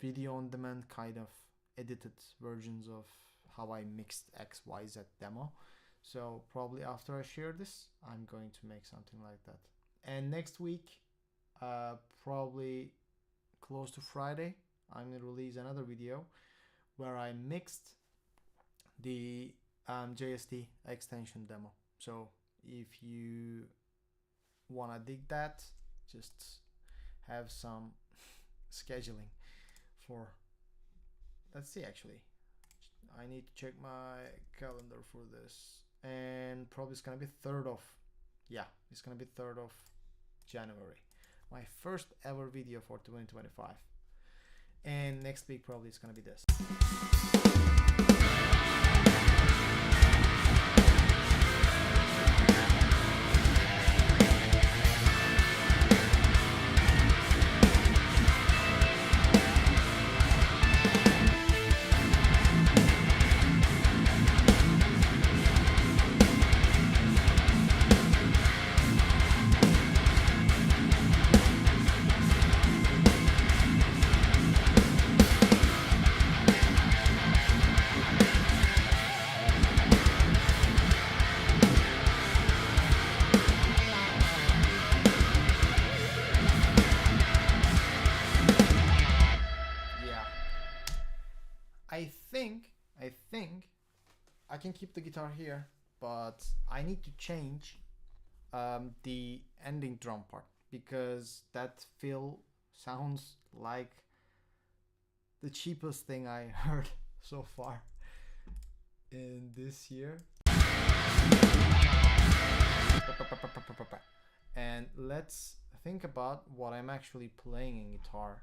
video on demand kind of edited versions of how I mixed XYZ demo. So probably after I share this, I'm going to make something like that. And next week, probably close to Friday, I'm gonna release another video where I mixed the JST extension demo. So if you wanna dig that, just have some scheduling for. Let's see, actually I need to check my calendar for this, and probably it's gonna be 3rd of, yeah, it's gonna be 3rd of January, my first ever video for 2025. And next week probably it's gonna be this. I think I can keep the guitar here, but I need to change the ending drum part, because that fill sounds like the cheapest thing I heard so far in this year. And let's think about what I'm actually playing in guitar.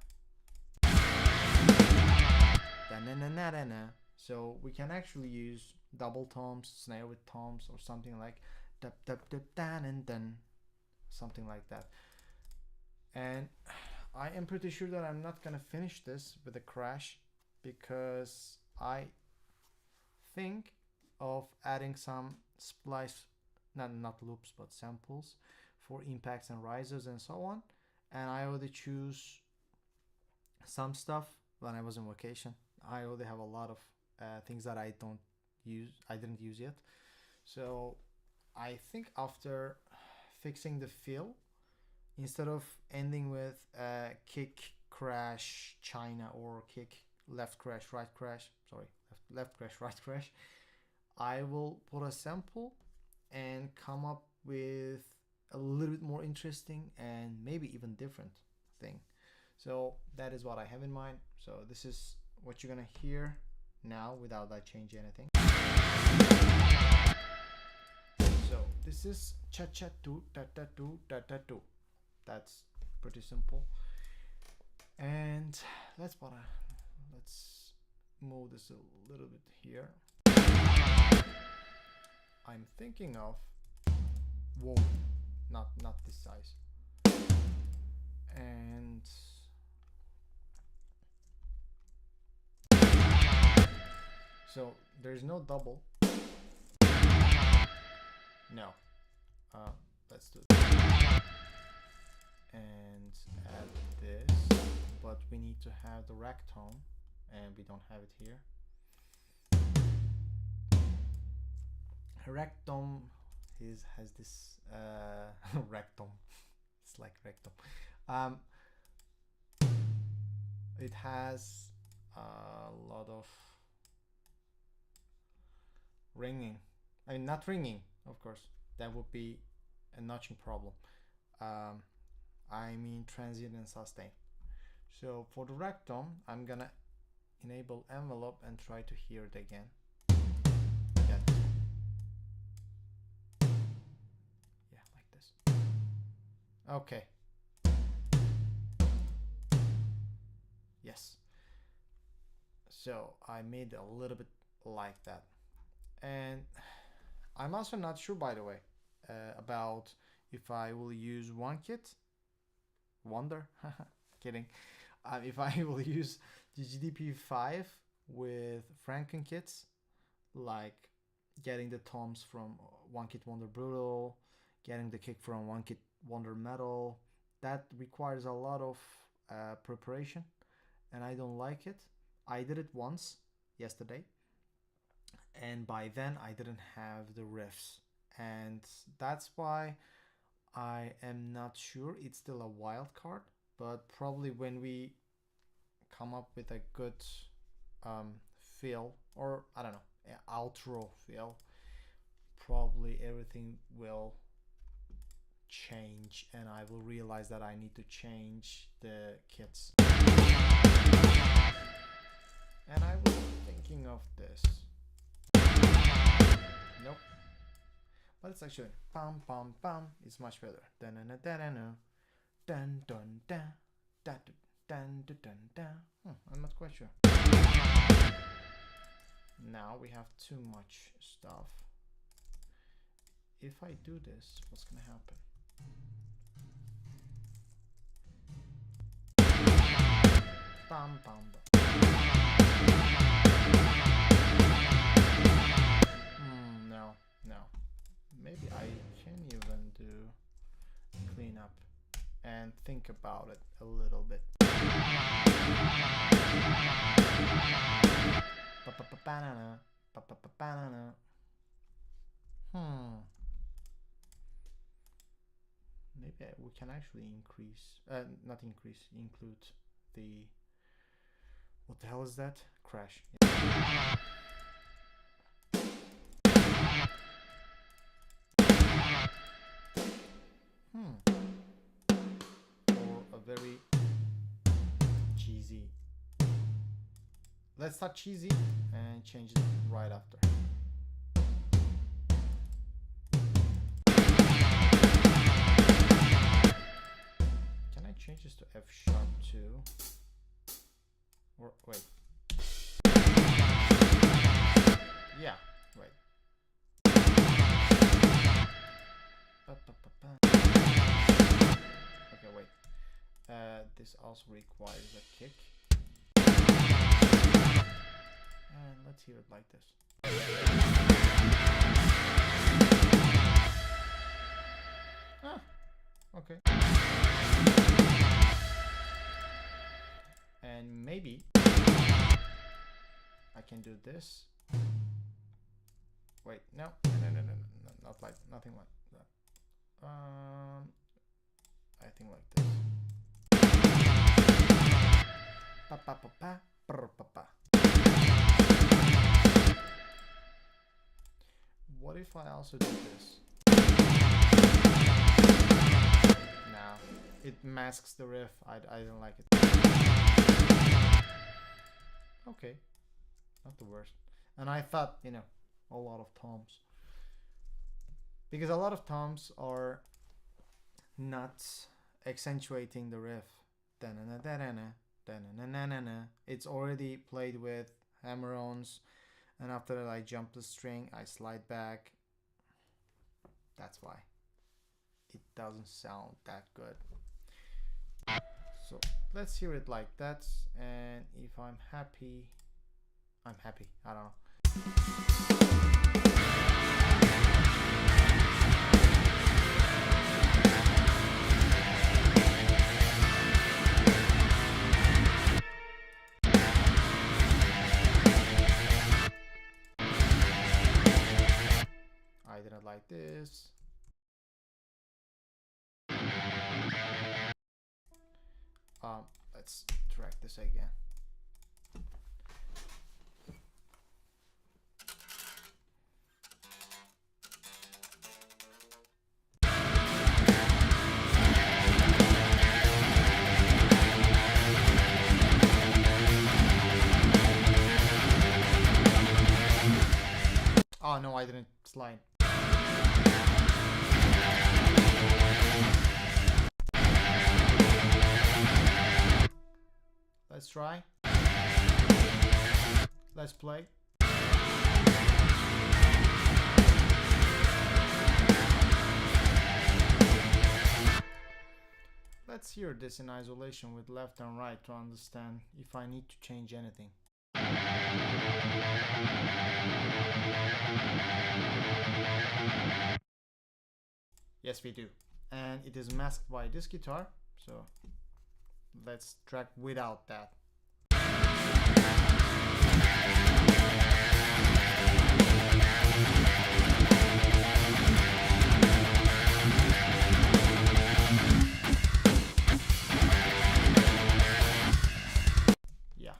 So we can actually use double toms, snare with toms, or something like dub dub dub dan and dun, something like that. And I am pretty sure that I'm not gonna finish this with a crash, because I think of adding some splice, not loops but samples for impacts and rises and so on. And I already choose some stuff when I was on vacation. I already have a lot of things that I didn't use yet. So I think after fixing the fill, instead of ending with kick crash China or kick left crash right crash, sorry, left crash right crash, I will put a sample and come up with a little bit more interesting and maybe even different thing. So that is what I have in mind. So this is what you're gonna hear now without I change anything. So this is cha cha tu ta ta tu ta ta tu. That's pretty simple. And let's move this a little bit here. I'm thinking of, whoa, not this size. And so there's no double. No. Let's do this. And add this, but we need to have the rack tone, and we don't have it here. Rectum has this rectum. It's like rectum. It has a lot of ringing. I mean, not ringing, of course. That would be a notching problem. I mean transient and sustain. So for the rectum, I'm gonna enable envelope and try to hear it again. Yeah, like this. Okay. Yes. So I made a little bit like that. And I'm also not sure, by the way, about if I will use one kit. Wonder. Kidding. If I will use the GDP5 with Franken kits, like getting the toms from One Kit Wonder Brutal, getting the kick from One Kit Wonder Metal, that requires a lot of preparation, and I don't like it. I did it once yesterday, and by then I didn't have the riffs, and that's why I am not sure. It's still a wild card, but probably when we come up with a good feel, or I don't know, outro fill, probably everything will change and I will realize that I need to change the kits. And I was thinking of this. Nope. But it's actually pam pam pam. It's much better. Dun dun dun dun dun dun dun dun dun dun dun. I'm not quite sure. Now we have too much stuff. If I do this, what's gonna happen? Bam bam bam. No. Maybe I can even do clean up and think about it a little bit. Banana. Maybe we can actually include the, what the hell is that? Crash. Or a very cheesy. Let's start cheesy and change it right after. Can I change this to F sharp too? Or wait. Yeah, right. Okay, wait. This also requires a kick. And let's hear it like this. Okay. And maybe I can do this. Wait, no, nothing like that. I think like this. What if I also do this? Nah, it masks the riff. I don't like it. Okay, not the worst. And I thought, you know, a lot of toms, because a lot of toms are not accentuating the riff. It's already played with hammer-ons, and after that I jump the string, I slide back. That's why it doesn't sound that good. So let's hear it like that, and if I'm happy, I'm happy. I don't know. I didn't like this. Let's track this again. Oh no, I didn't slide. Let's try. Let's play. Let's hear this in isolation with left and right to understand if I need to change anything. Yes, we do. And it is masked by this guitar, so let's track without that. Yeah.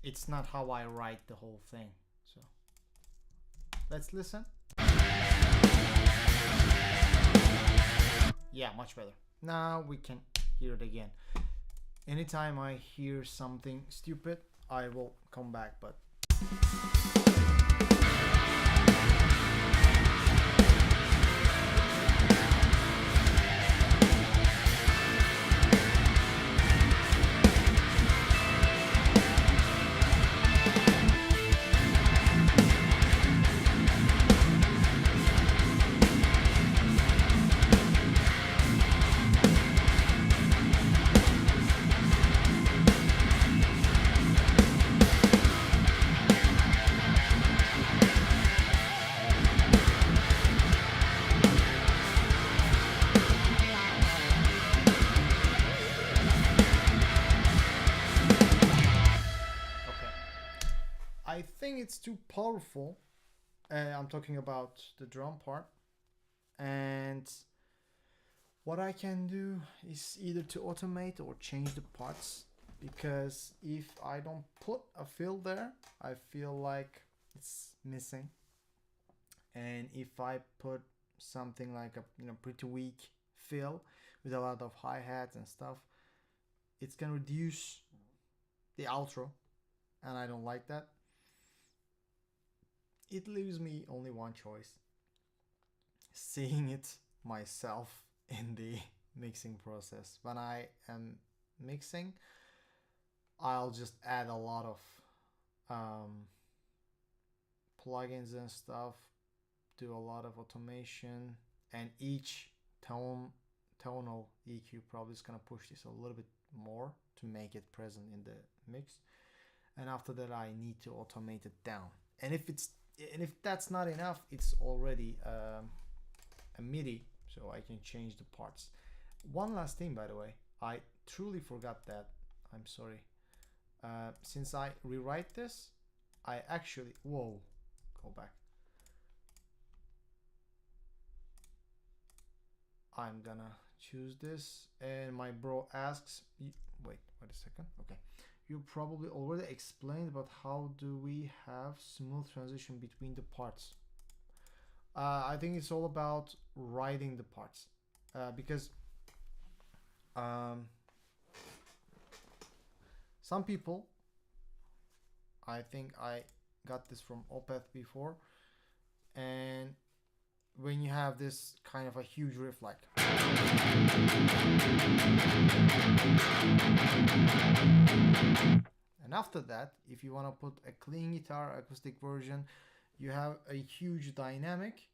It's not how I write the whole thing. So let's listen. Yeah, much better. Now we can hear it again. Anytime I hear something stupid, I will come back, but I think it's too powerful. I'm talking about the drum part. And what I can do is either to automate or change the parts, because if I don't put a fill there, I feel like it's missing. And if I put something like a pretty weak fill with a lot of hi-hats and stuff, it's gonna reduce the outro, and I don't like that. It leaves me only one choice: seeing it myself in the mixing process. When I am mixing, I'll just add a lot of plugins and stuff, do a lot of automation, and each tonal EQ probably is gonna push this a little bit more to make it present in the mix. And after that, I need to automate it down. And if that's not enough, it's already a MIDI, so I can change the parts. One last thing, by the way, I truly forgot that. I'm sorry. Since I rewrite this, I actually go back. I'm gonna choose this, and my bro asks, wait a second. Okay. You probably already explained, but how do we have smooth transition between the parts? I think it's all about writing the parts, because some people, I think I got this from Opeth before, and when you have this kind of a huge riff like, and after that, if you want to put a clean guitar acoustic version, you have a huge dynamic,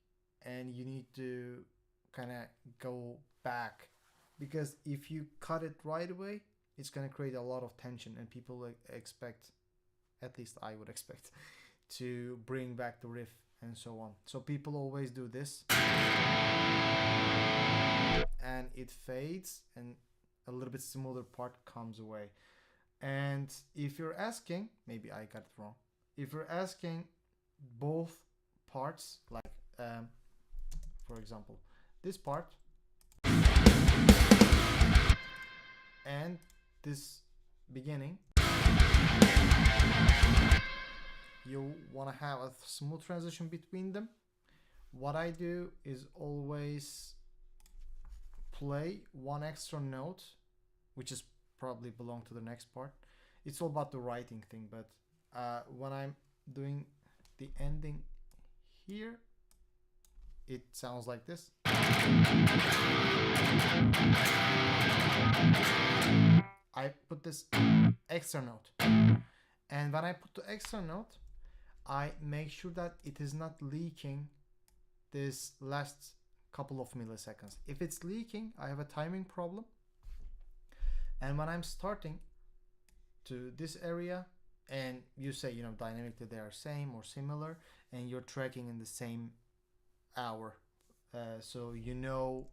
and you need to kind of go back, because if you cut it right away, it's going to create a lot of tension, and people expect, at least I would expect, to bring back the riff and so on. So people always do this, and it fades, and a little bit smoother part comes away. And if you're asking, maybe I got it wrong, if you're asking both parts, like for example this part and this beginning, you want to have a smooth transition between them, what I do is always play one extra note, which is probably belong to the next part. It's all about the writing thing, but when I'm doing the ending here, it sounds like this. I put this extra note, and when I put the extra note, I make sure that it is not leaking this last couple of milliseconds. If it's leaking, I have a timing problem, and when I'm starting to this area, and you say, dynamically they are same or similar, and you're tracking in the same hour, so you know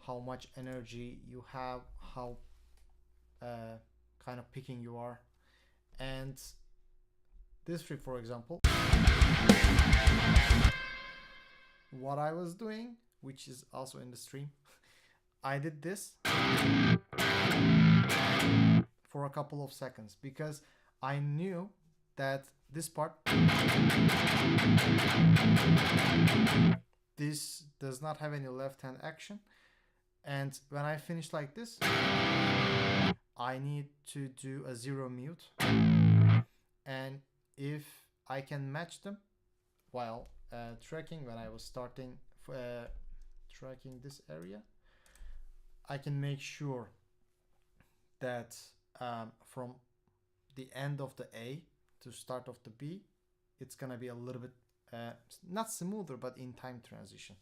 how much energy you have, how kind of picking you are. And this riff, for example, what I was doing, which is also in the stream, I did this for a couple of seconds because I knew that this part, this does not have any left hand action, and when I finish like this, I need to do a 0 mute, and if I can match them while tracking, when I was starting tracking this area, I can make sure that from the end of the A to start of the B, it's gonna be a little bit not smoother, but in time transition,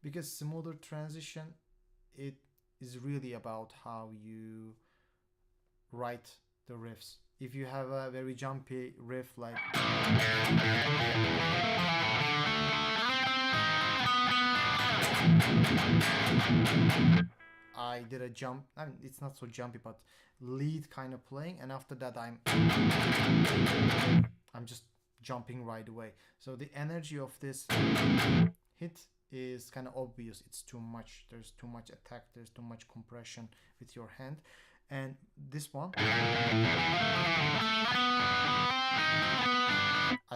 because smoother transition, it is really about how you write the riffs. If you have a very jumpy riff like I did a jump, I mean it's not so jumpy, but lead kind of playing, and after that I'm just jumping right away. So the energy of this hit is kind of obvious. It's too much. There's too much attack. There's too much compression with your hand. And this one, I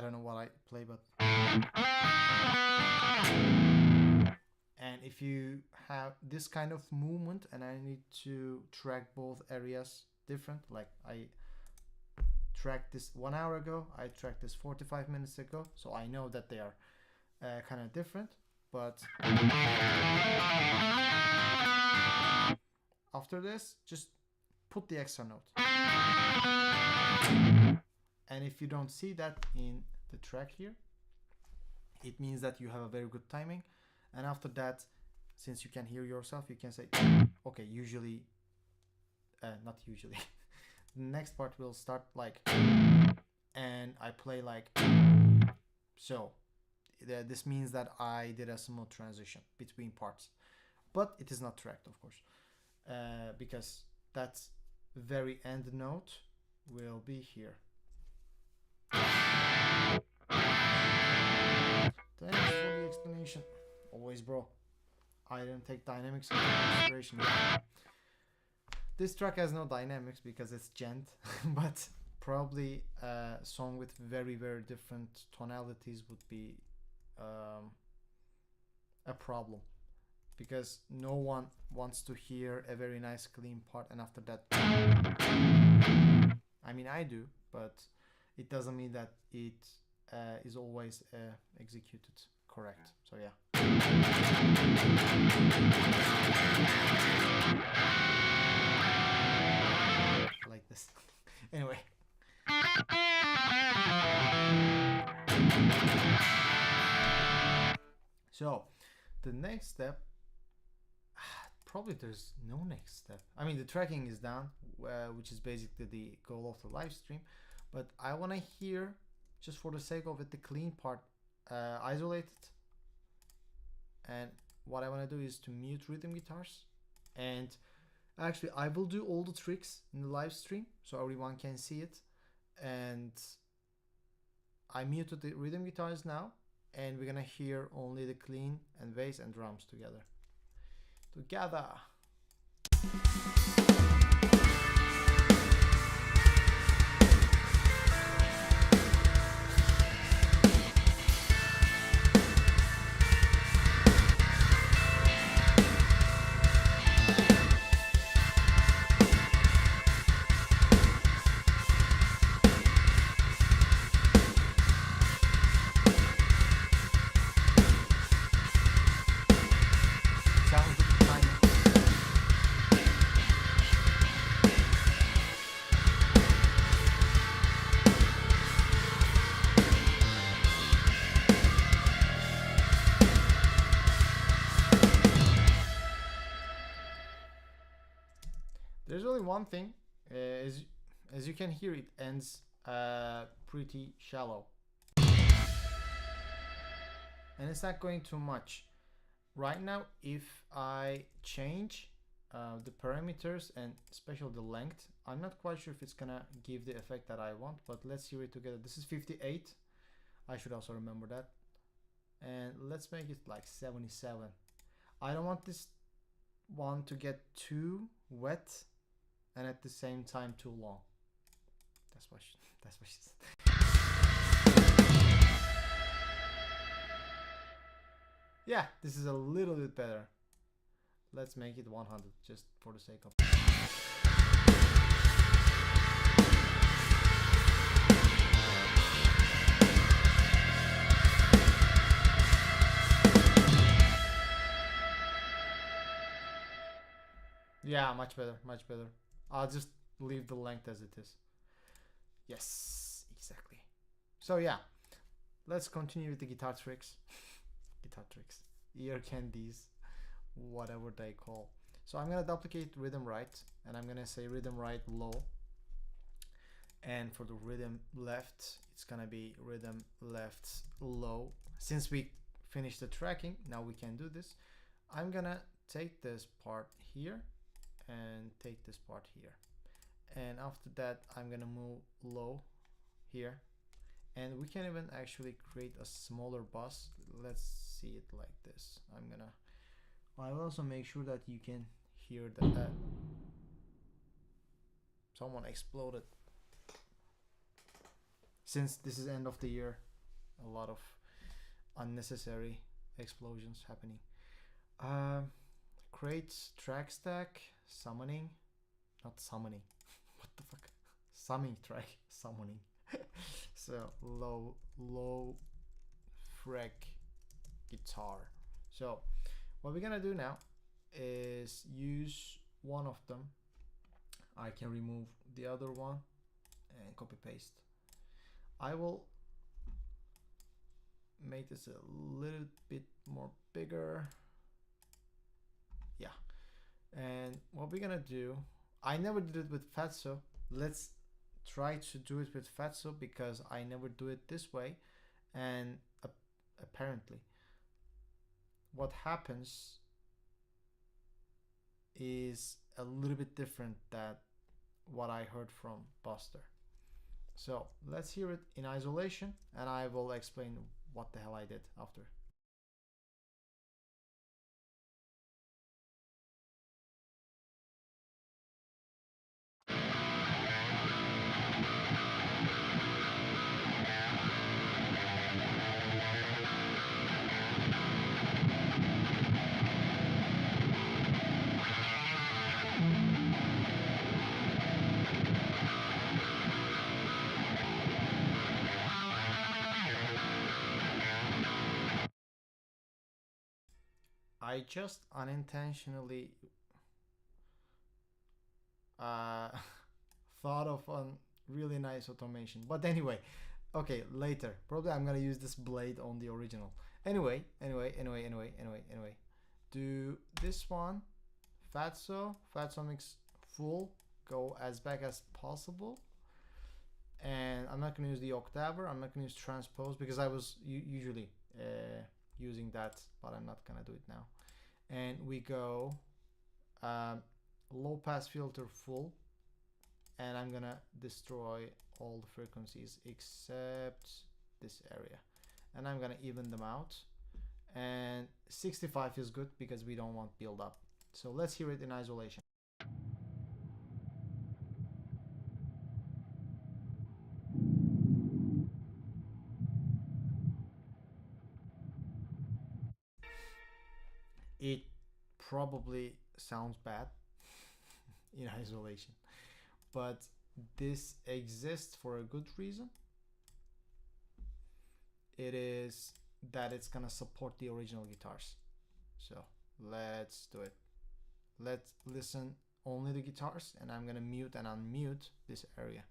don't know what I play, but and if you have this kind of movement and I need to track both areas different, like I tracked this 1 hour ago, I tracked this 45 minutes ago, so I know that they are kind of different, but after this, just put the extra note. And if you don't see that in the track here, it means that you have a very good timing. And after that, since you can hear yourself, you can say, okay, usually, not usually, the next part will start like, and I play like, so this means that I did a smooth transition between parts, but it is not tracked, of course, because that very end note will be here. Thanks for the explanation. Always, bro. I didn't take dynamics into consideration. This track has no dynamics because it's Djenty, but probably a song with very, very different tonalities would be a problem, because no one wants to hear a very nice clean part and after that, I mean I do, but it doesn't mean that it is always executed correct. So yeah. Like this. Anyway. So the next step, probably there's no next step. I mean the tracking is done, which is basically the goal of the live stream, but I want to hear, just for the sake of it, the clean part isolated. And what I want to do is to mute rhythm guitars, and actually I will do all the tricks in the live stream so everyone can see it. And I muted the rhythm guitars now, and we're gonna hear only the clean and bass and drums together. There's only one thing, as you can hear, it ends pretty shallow, and it's not going too much. Right now, if I change the parameters and especially the length, I'm not quite sure if it's gonna give the effect that I want, but let's hear it together. This is 58. I should also remember that. And let's make it like 77. I don't want this want to get too wet and at the same time too long. That's what she said. Yeah, this is a little bit better. Let's make it 100 just for the sake of. Yeah, much better, much better. I'll just leave the length as it is. Yes, exactly. So yeah, let's continue with the guitar tricks. Guitar tricks, ear candies, whatever they call. So I'm gonna duplicate rhythm right, and I'm gonna say rhythm right low, and for the rhythm left it's gonna be rhythm left low. Since we finished the tracking, now we can do this. I'm gonna take this part here and take this part here, and after that I'm gonna move low here, and we can even actually create a smaller bus. Let's see it like this. I will also make sure that you can hear that someone exploded. Since this is end of the year, a lot of unnecessary explosions happening. Create track stack, summoning, not summoning. What the fuck? Summing track, summoning. So low frec guitar. So what we're gonna do now is use one of them. I can remove the other one and copy paste. I will make this a little bit more bigger. Yeah, and what we're gonna do, I never did it with Fatso. Let's try to do it with Fatso because I never do it this way, and apparently what happens is a little bit different than what I heard from Buster. So let's hear it in isolation, and I will explain what the hell I did after. I just unintentionally thought of a really nice automation, but anyway, okay, later probably I'm gonna use this blade on the original. Anyway, do this one, Fatso mix full, go as back as possible, and I'm not gonna use the octaver, I'm not gonna use transpose because I was usually using that, but I'm not gonna do it now. And we go low pass filter full, and I'm gonna destroy all the frequencies except this area, and I'm gonna even them out, and 65 is good because we don't want build up. So let's hear it in isolation. It probably sounds bad in isolation, but this exists for a good reason. It is that it's gonna support the original guitars. So let's do it. Let's listen only the guitars, and I'm gonna mute and unmute this area.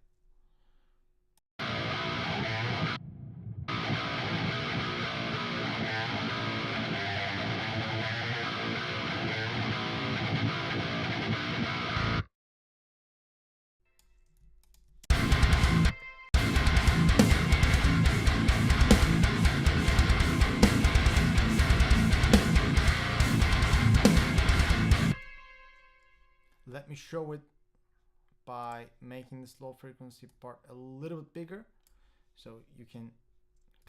Let me show it by making this low frequency part a little bit bigger so you can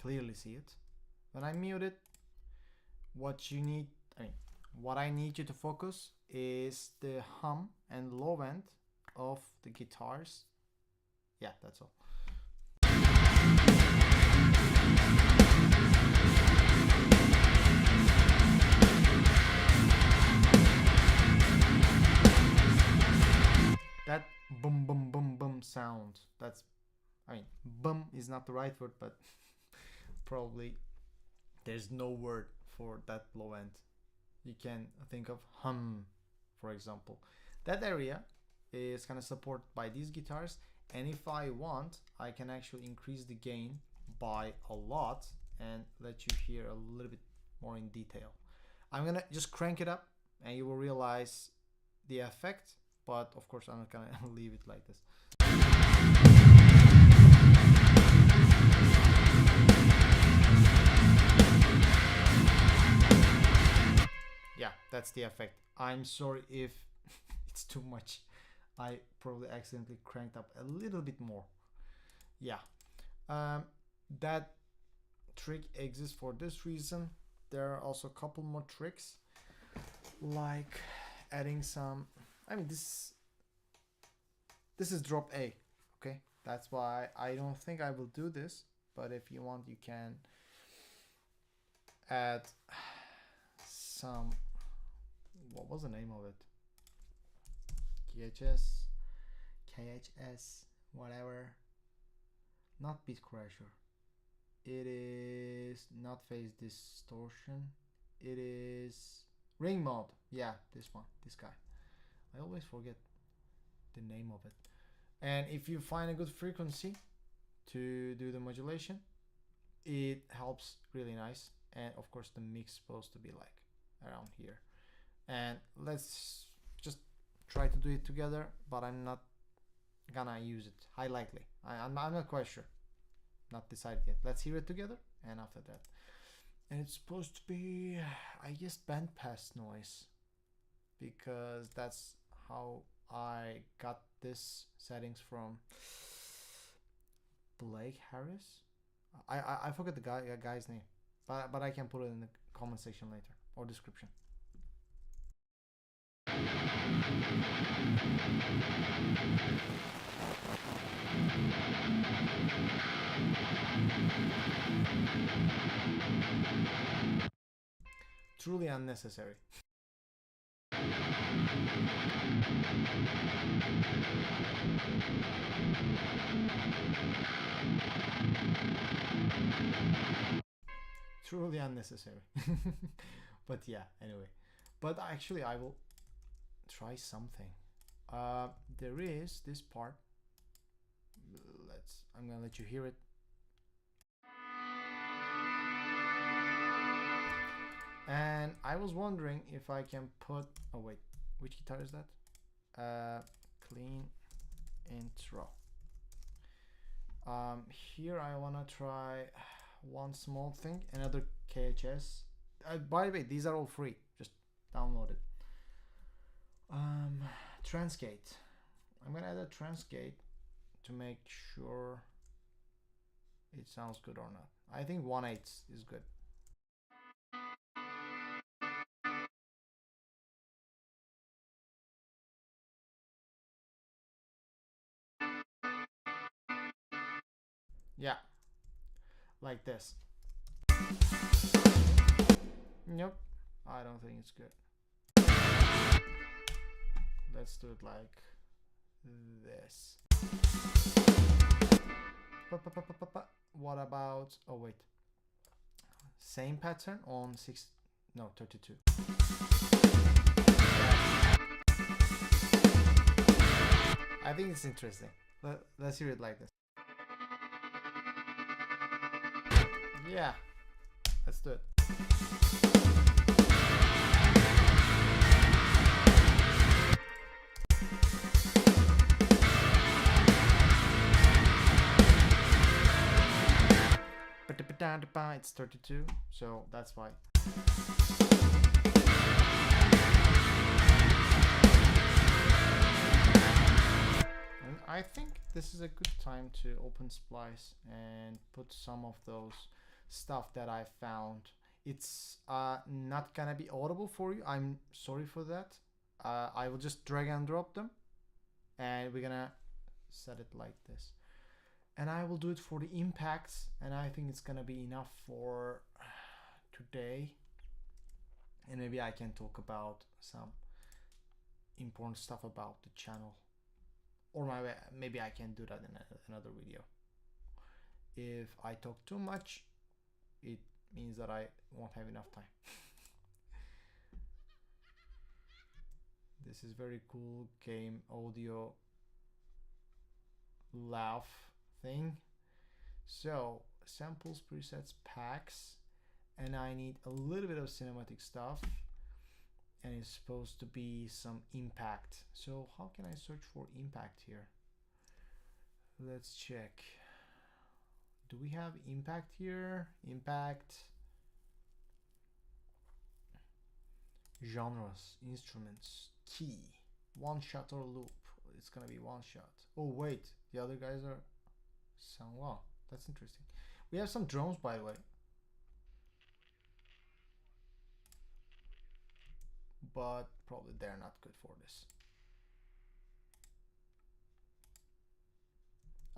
clearly see it. When I mute it, what I need you to focus is the hum and low end of the guitars. Yeah, that's all. That boom boom boom boom sound, that's, I mean, boom is not the right word, but probably there's no word for that low end. You can think of hum, for example. That area is kind of supported by these guitars, and if I want, I can actually increase the gain by a lot and let you hear a little bit more in detail. I'm gonna just crank it up and you will realize the effect, but of course I'm not gonna leave it like this. Yeah, that's the effect. I'm sorry if it's too much. I probably accidentally cranked up a little bit more. Yeah, that trick exists for this reason. There are also a couple more tricks, like adding some, I mean, this is drop A, okay? That's why I don't think I will do this, but if you want, you can add some, what was the name of it? KHS, whatever. Not beat crasher. It is not phase distortion. It is ring mode. Yeah, this one, this guy. I always forget the name of it. And if you find a good frequency to do the modulation, it helps really nice. And of course the mix is supposed to be like around here. And let's just try to do it together, but I'm not gonna use it, high likely. I'm not quite sure, not decided yet. Let's hear it together, and after that, and it's supposed to be, I guess, bandpass noise, because that's how I got this settings from Blake Harris. I forget the guy's name, but I can put it in the comment section later or description. Truly unnecessary. Truly unnecessary. But yeah, anyway. But actually I will try something. There is this part. I'm gonna let you hear it. And I was wondering if I can put, oh wait, which guitar is that? Clean intro. Here I wanna try one small thing, another KHS. By the way, these are all free, just download it. Transgate. I'm gonna add a transgate to make sure it sounds good or not. I think 1/8 is good. Yeah, like this. Nope, I don't think it's good. Let's do it like this. What about, oh wait, same pattern on 32. I think it's interesting. Let's hear it like this. Yeah, let's do it. It's 32, so that's why. And I think this is a good time to open Splice and put some of those stuff that I found. It's not gonna be audible for you. I'm sorry for that. I will just drag and drop them, and we're gonna set it like this. And I will do it for the impacts, and I think it's gonna be enough for today. And maybe I can talk about some important stuff about the channel, or maybe I can do that in another video. If I talk too much, it means that I won't have enough time. This is very cool game audio laugh thing. So samples, presets, packs, and I need a little bit of cinematic stuff, and it's supposed to be some impact. So how can I search for impact here? Let's check. Do we have impact here? Impact, genres, instruments, key, one shot or loop. It's gonna be one shot. Oh wait, the other guys are sound. Wow, that's interesting. We have some drones, by the way, but probably they're not good for this.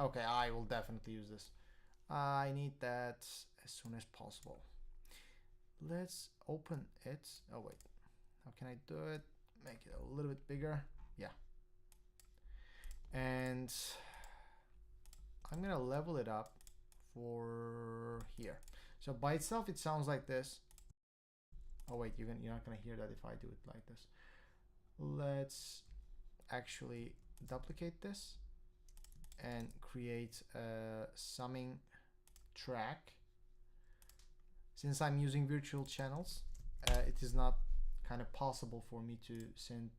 Okay, I will definitely use this. I need that as soon as possible. Let's open it. Oh wait, how can I do it? Make it a little bit bigger. Yeah. And I'm gonna level it up for here. So by itself it sounds like this. Oh wait, you're not gonna hear that if I do it like this. Let's actually duplicate this and create a summing track. Since I'm using virtual channels, it is not kind of possible for me to send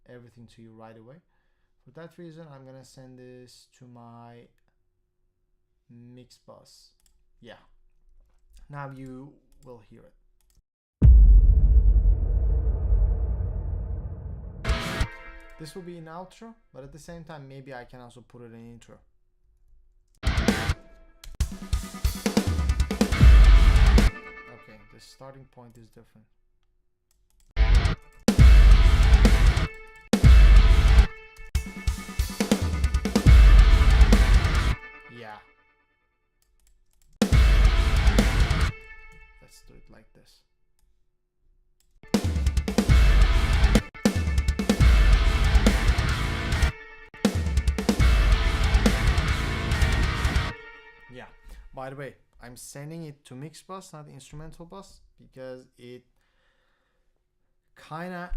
everything to you right away. For that reason, I'm gonna send this to my mix bus. Yeah, now you will hear it. This will be an outro, but at the same time, maybe I can also put it in intro. Okay, the starting point is different. Yeah. Let's do it like this. Yeah, by the way, I'm sending it to mix bus, not instrumental bus, because it kinda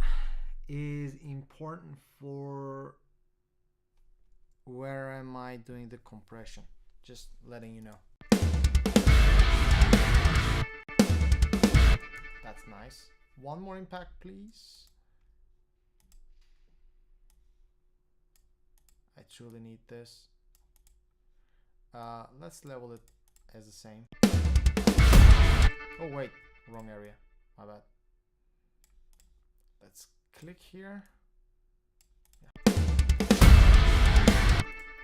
is important for where am I doing the compression. Just letting you know. That's nice. One more impact, please. I truly need this. Let's level it as the same. Oh wait, wrong area. My bad. Let's click here. Yeah.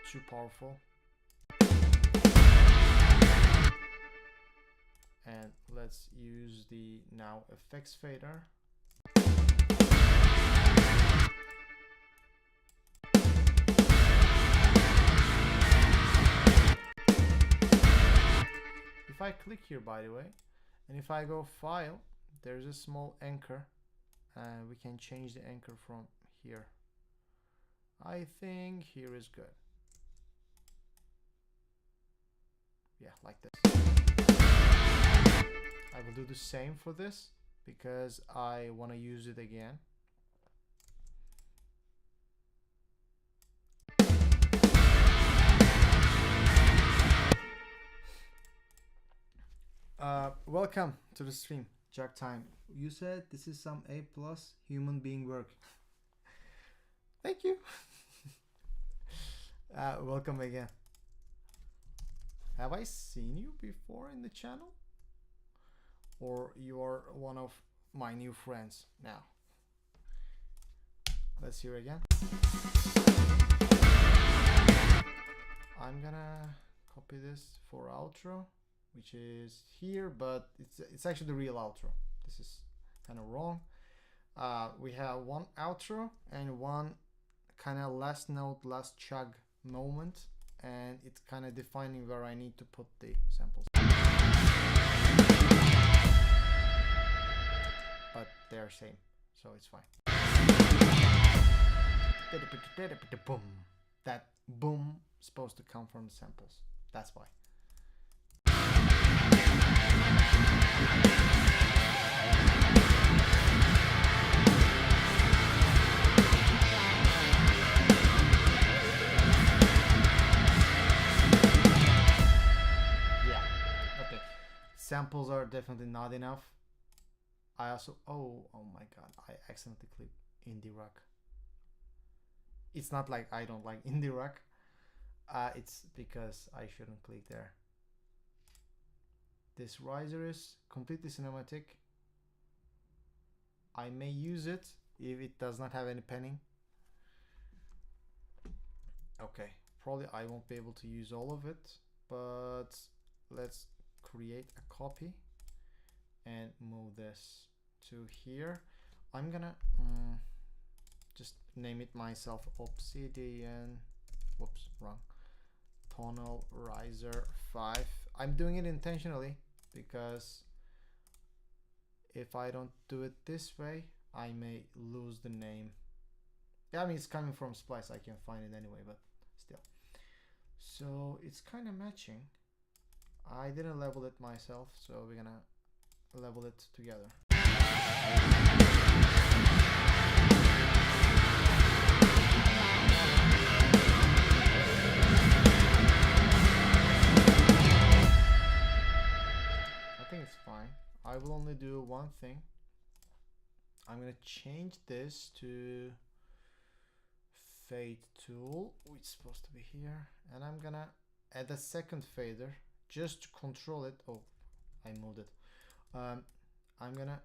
Too powerful. And let's use the now effects fader. If I click here, by the way, and if I go file, there's a small anchor, and we can change the anchor from here. I think here is good. Yeah, like this. I will do the same for this because I want to use it again. Welcome to the stream, Jack Time. You said this is some A+ human being work. Thank you. Welcome again. Have I seen you before in the channel? Or you are one of my new friends now? Let's hear again. I'm gonna copy this for outro, which is here, but it's actually the real outro. This is kind of wrong. we have one outro and one kind of last note, last chug moment, and it's kind of defining where I need to put the samples. But they're same, so it's fine. Boom. That boom is supposed to come from the samples. That's why. Yeah. Okay. Samples are definitely not enough. I also oh my god, I accidentally clicked indie rock. It's not like I don't like indie rock. It's because I shouldn't click there. This riser is completely cinematic. I may use it if it does not have any panning. Okay, probably I won't be able to use all of it, but let's create a copy and move this to here. I'm gonna just name it myself Obsidian, whoops, wrong, tonal riser 5. I'm doing it intentionally because if I don't do it this way, I may lose the name. Yeah, I mean, it's coming from Splice, I can find it anyway, but still. So it's kind of matching. I didn't level it myself, so we're gonna level it together. I think it's fine. I will only do one thing. I'm gonna change this to fade tool, which is supposed to be here, and I'm gonna add a second fader just to control it. Oh, I moved it. I'm gonna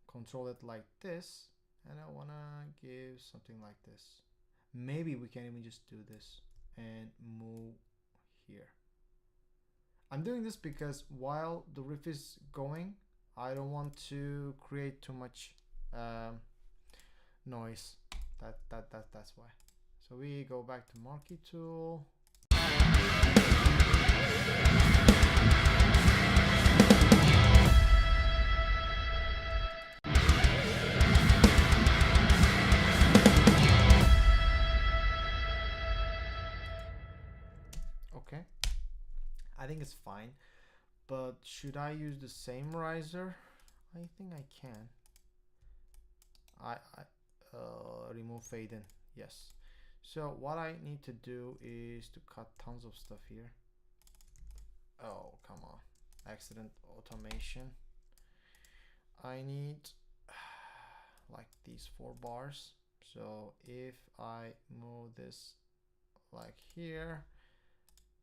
control it like this, and I wanna give something like this. Maybe we can even just do this and move here. I'm doing this because while the riff is going, I don't want to create too much noise. That's why. So we go back to marquee tool. Okay, I think it's fine, but should I use the same riser? I think I can. I remove fade in, yes. So what I need to do is to cut tons of stuff here. Oh, come on, accident automation. I need like these 4 bars. So if I move this like here,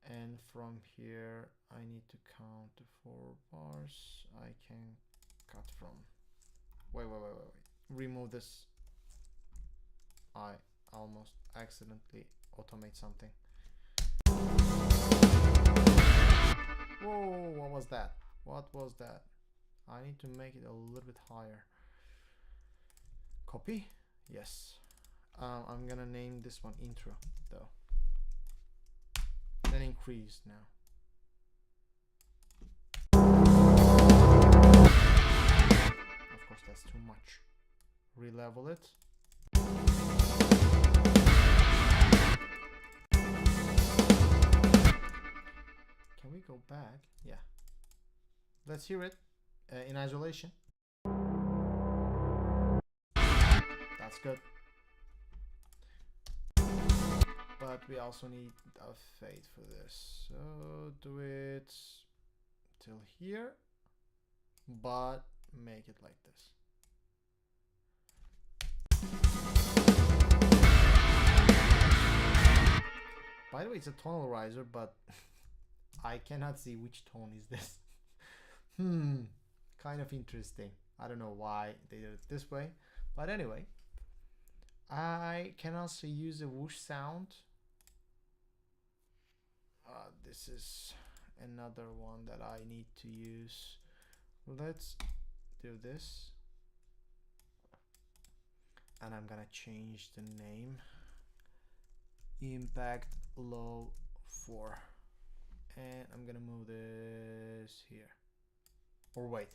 and from here I need to count the 4 bars. I can cut from, wait, remove this. I almost accidentally automate something. Whoa, what was that? What was that? I need to make it a little bit higher. Copy, yes. I'm gonna name this one intro though. Then increase now. Of course, that's too much. Relevel it. Can we go back? Yeah. Let's hear it in isolation. That's good. But we also need a fade for this. So do it till here, but make it like this. By the way, it's a tonal riser, but I cannot see which tone is this. Kind of interesting. I don't know why they did it this way, but anyway, I can also use a whoosh sound. This is another one that I need to use. Let's do this. and I'm gonna change the name impact low 4, and I'm gonna move this here, or wait,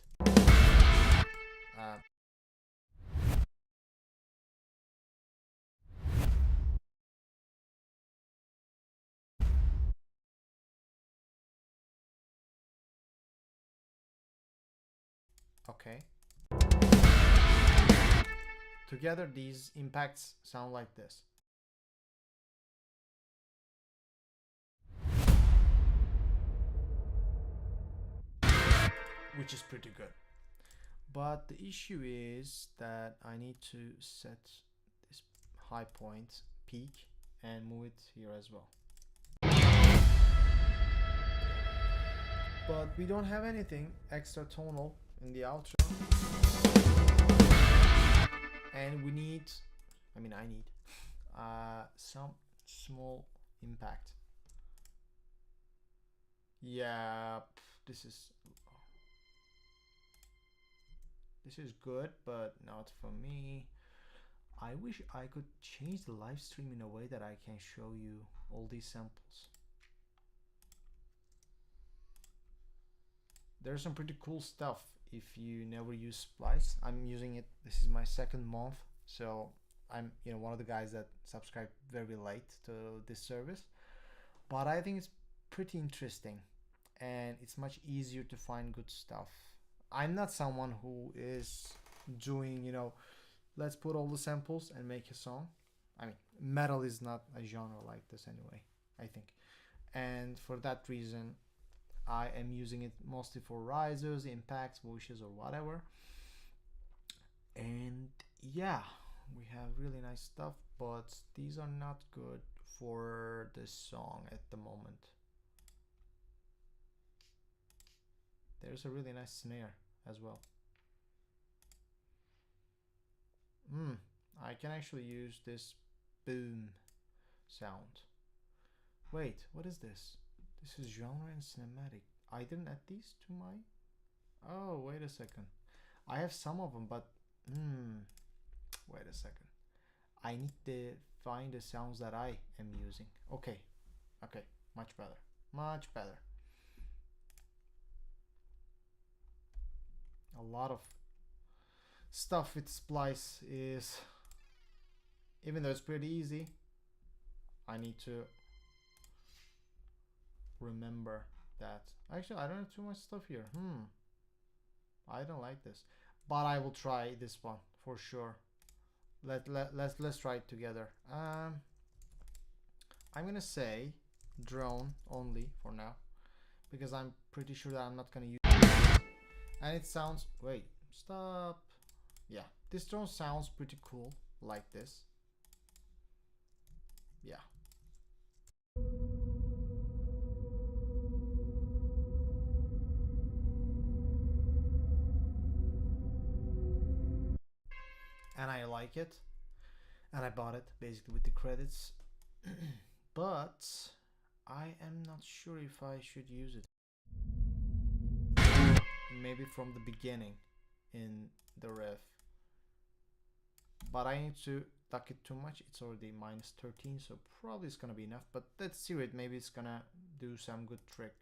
okay. Together these impacts sound like this. Which is pretty good. But the issue is that I need to set this high point, peak, and move it here as well. But we don't have anything extra tonal in the outro. And we need, I need some small impact. Yeah, this is good, but not for me. I wish I could change the live stream in a way that I can show you all these samples. There's some pretty cool stuff if you never use Splice. I'm using it, this is my second month, so I'm one of the guys that subscribed very late to this service, but I think it's pretty interesting and it's much easier to find good stuff. I'm not someone who is doing, let's put all the samples and make a song. I mean, metal is not a genre like this anyway, I think. And for that reason, I am using it mostly for risers, impacts, voices, or whatever. And yeah, we have really nice stuff, but these are not good for this song at the moment. There's a really nice snare as well. I can actually use this boom sound. Wait, what is this? This is genre and cinematic. I didn't add these to my... Oh, wait a second. I have some of them, but... Wait a second. I need to find the sounds that I am using. Okay. Okay. Much better. Much better. A lot of stuff with Splice is... Even though it's pretty easy, I need to remember that. Actually, I don't have too much stuff here. I don't like this, but I will try this one for sure. Let's try it together. I'm gonna say drone only for now, because I'm pretty sure that I'm not gonna use it. And it sounds, wait, stop. Yeah, this drone sounds pretty cool like this. Yeah. And I like it, and I bought it basically with the credits. But I am not sure if I should use it. Maybe from the beginning in the ref, but I need to duck it too much. It's already minus 13, so probably it's gonna be enough, but let's see it. Maybe it's gonna do some good trick.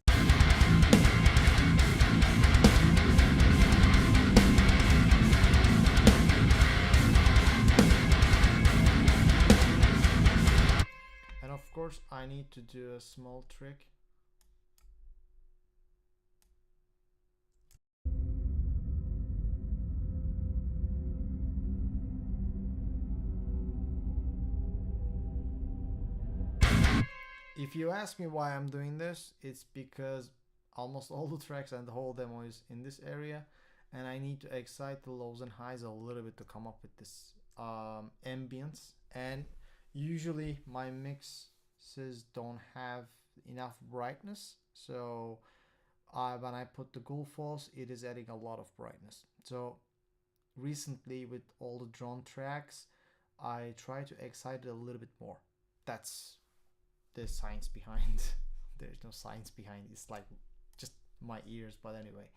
And of course I need to do a small trick. If you ask me why I'm doing this, it's because almost all the tracks and the whole demo is in this area, and I need to excite the lows and highs a little bit to come up with this ambience. And usually my mixes don't have enough brightness, so when I put the Gulf falls, it is adding a lot of brightness. So recently with all the drone tracks, I try to excite it a little bit more. That's the science behind. There's no science behind it. It's like just my ears, but anyway.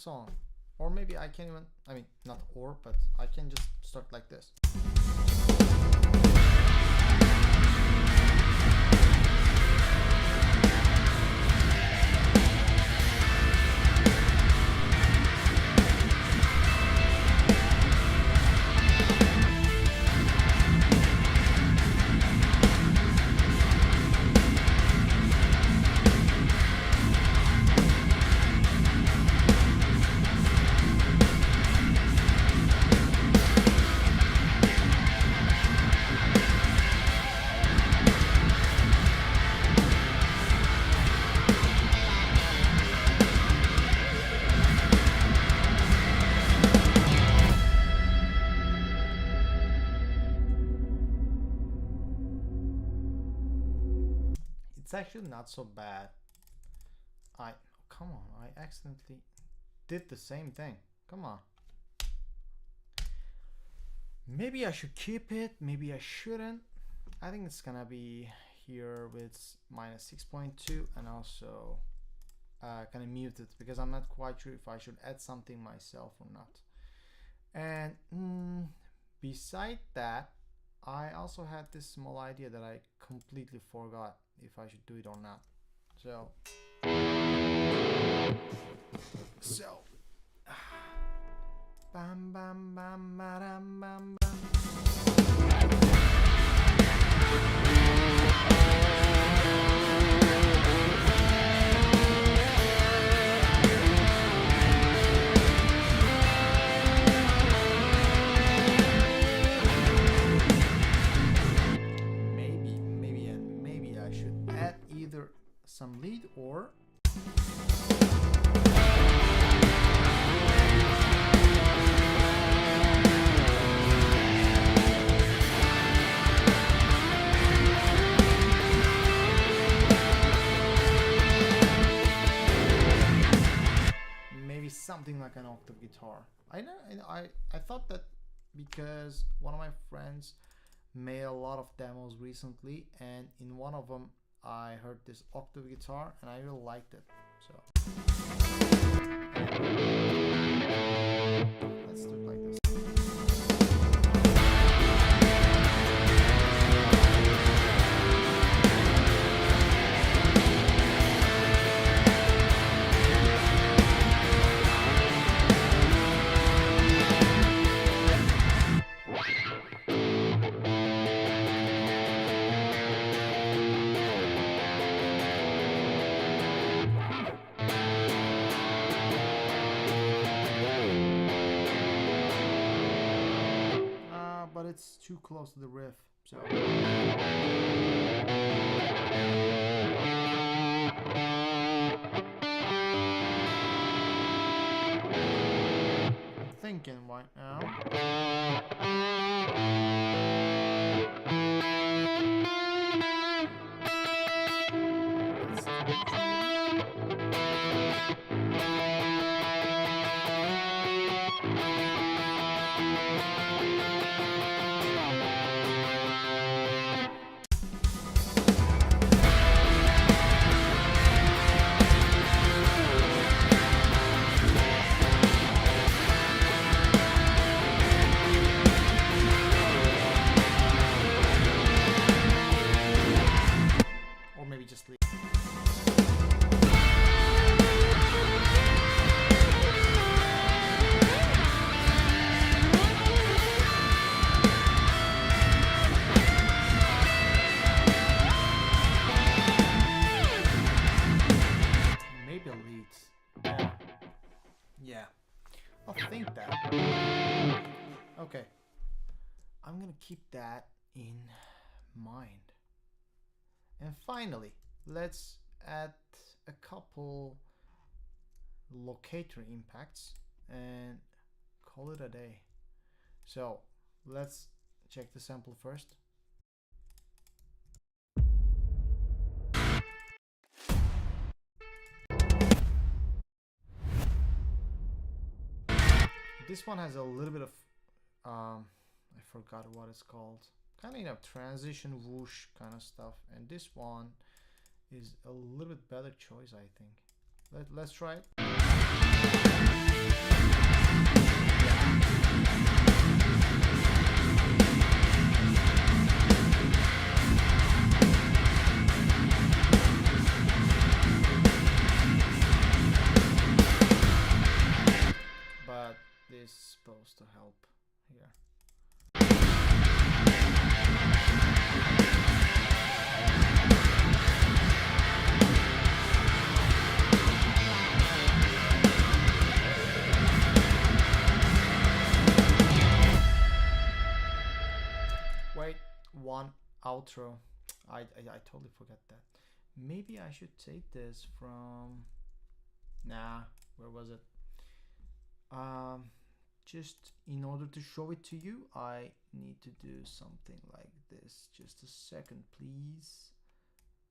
song. Or maybe I can even, I mean, not or, but I can just start like this. It's actually not so bad. Come on, I accidentally did the same thing. Come on. Maybe I should keep it, maybe I shouldn't. I think it's gonna be here with minus 6.2 and also kind of mute it because I'm not quite sure if I should add something myself or not. And beside that, I also had this small idea that I completely forgot if I should do it or not. So bam bam bam bam bam bam. Maybe I should add either some lead or maybe something like an octave guitar. I thought that because one of my friends made a lot of demos recently, and in one of them I heard this octave guitar and I really liked it. So let's do it like this. But it's too close to the riff, so I'm thinking right now. Or maybe just leave. Maybe a lead. Yeah. I'll think that. Okay. I'm gonna keep that in mind. And finally, let's add a couple locator impacts and call it a day. So let's check the sample first. This one has a little bit of I forgot what it's called, kind of, you know, transition whoosh kind of stuff, and this one is a little bit better choice, I think. Let's try it. But this is supposed to help here. Wait, one outro. I totally forgot that. Maybe I should take this from. Nah, where was it? Just in order to show it to you, I need to do something like this. Just a second, please.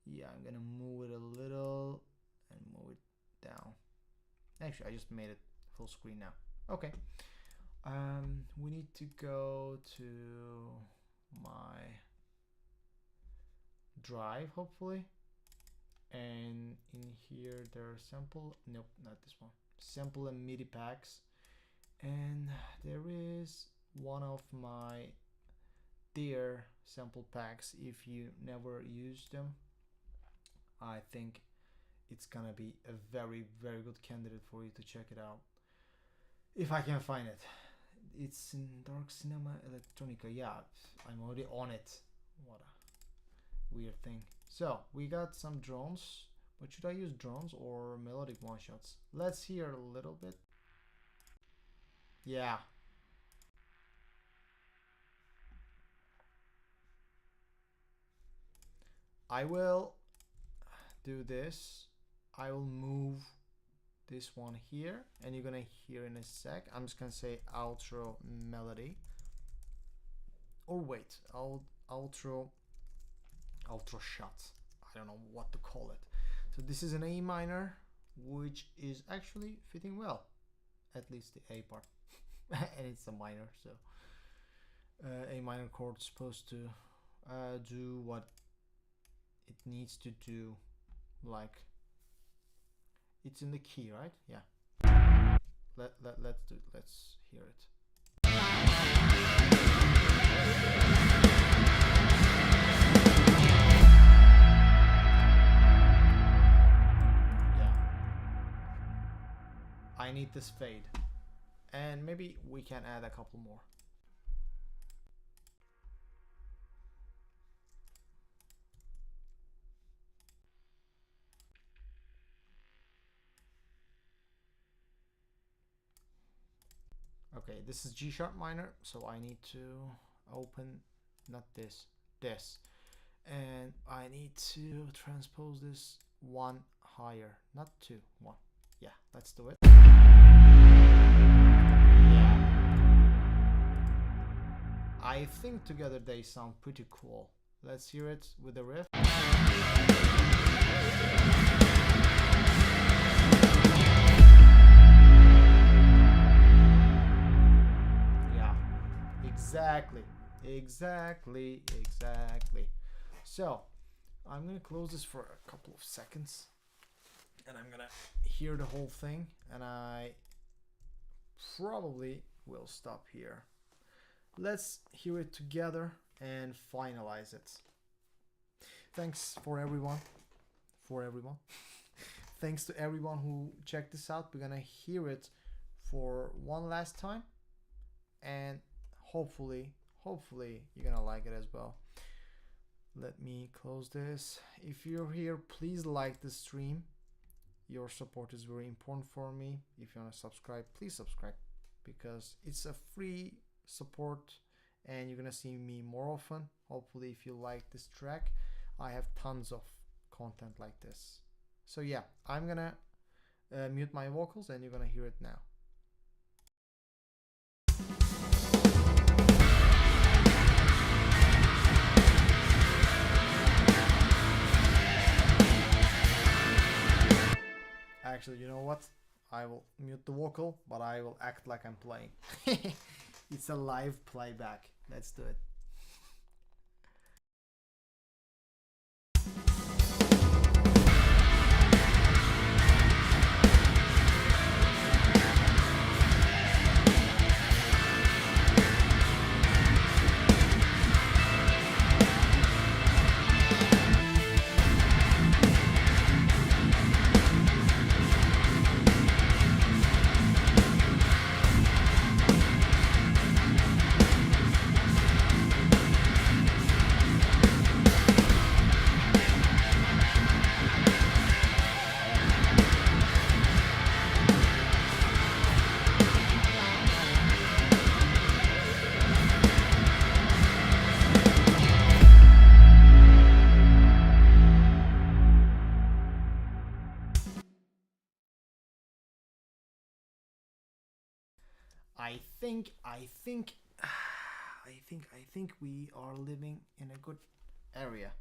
Yeah, I'm gonna move it a little and move it down. Actually, I just made it full screen now. Okay. We need to go to my drive, hopefully. And in here there are sample, nope, not this one. Sample and MIDI packs. And there is one of my dear sample packs. If you never used them, I think it's gonna be a very, very good candidate for you to check it out. If I can find it. It's in Dark Cinema Electronica. Yeah, I'm already on it. What a weird thing. So we got some drones, but should I use drones or melodic one shots? Let's hear a little bit. Yeah. I will do this. I will move this one here, and you're gonna hear in a sec. I'm just gonna say outro melody. Or wait, outro shot. I don't know what to call it. So this is an A minor, which is actually fitting well, at least the A part. And it's a minor, so A minor chord is supposed to do what it needs to do, like it's in the key, right? Yeah. Let's hear it. Yeah. I need this fade. And maybe we can add a couple more. Okay, this is G sharp minor, so I need to open, not this, this. And I need to transpose this one higher, not two, one. Yeah, let's do it. I think together they sound pretty cool. Let's hear it with the riff. Yeah, exactly. So I'm gonna close this for a couple of seconds and I'm gonna hear the whole thing, and I probably will stop here. Let's hear it together and finalize it. Thanks for everyone. Thanks to everyone who checked this out. We're gonna hear it for one last time, and hopefully you're gonna like it as well. Let me close this. If you're here, please like the stream. Your support is very important for me. If you want to subscribe, please subscribe, because it's a free support and you're gonna see me more often. Hopefully, if you like this track, I have tons of content like this. So yeah, I'm gonna mute my vocals and you're gonna hear it now. Actually, you know what? I will mute the vocal, but I will act like I'm playing. It's a live playback. Let's do it. I think I think we are living in a good area.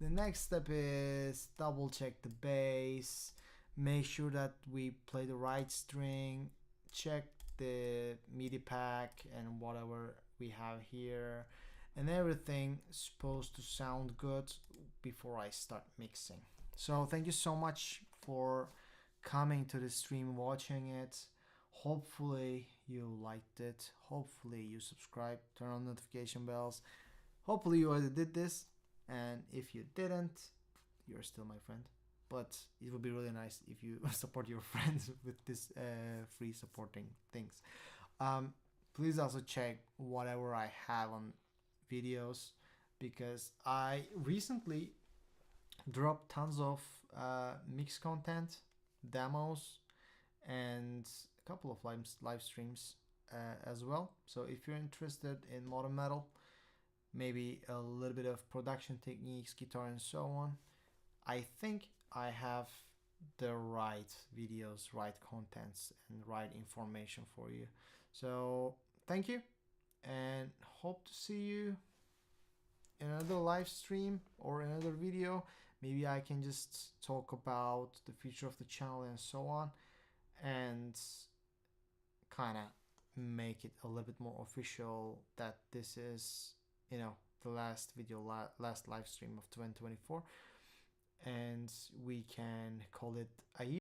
The next step is double check the bass, make sure that we play the right string, check the MIDI pack and whatever we have here, and everything is supposed to sound good before I start mixing. So thank you so much for coming to the stream, watching it. Hopefully you liked it. Hopefully you subscribe, turn on notification bells. Hopefully you already did this, and if you didn't, you're still my friend. But it would be really nice if you support your friends with this free supporting things. Please also check whatever I have on videos, because I recently dropped tons of mix content, demos, and a couple of live streams as well. So if you're interested in modern metal, maybe a little bit of production techniques, guitar, and so on, I think I have the right videos, right contents, and right information for you. So thank you, and hope to see you in another live stream or another video. Maybe I can just talk about the future of the channel and so on, and kind of make it a little bit more official that this is, you know, the last video, last live stream of 2024, and we can call it a year.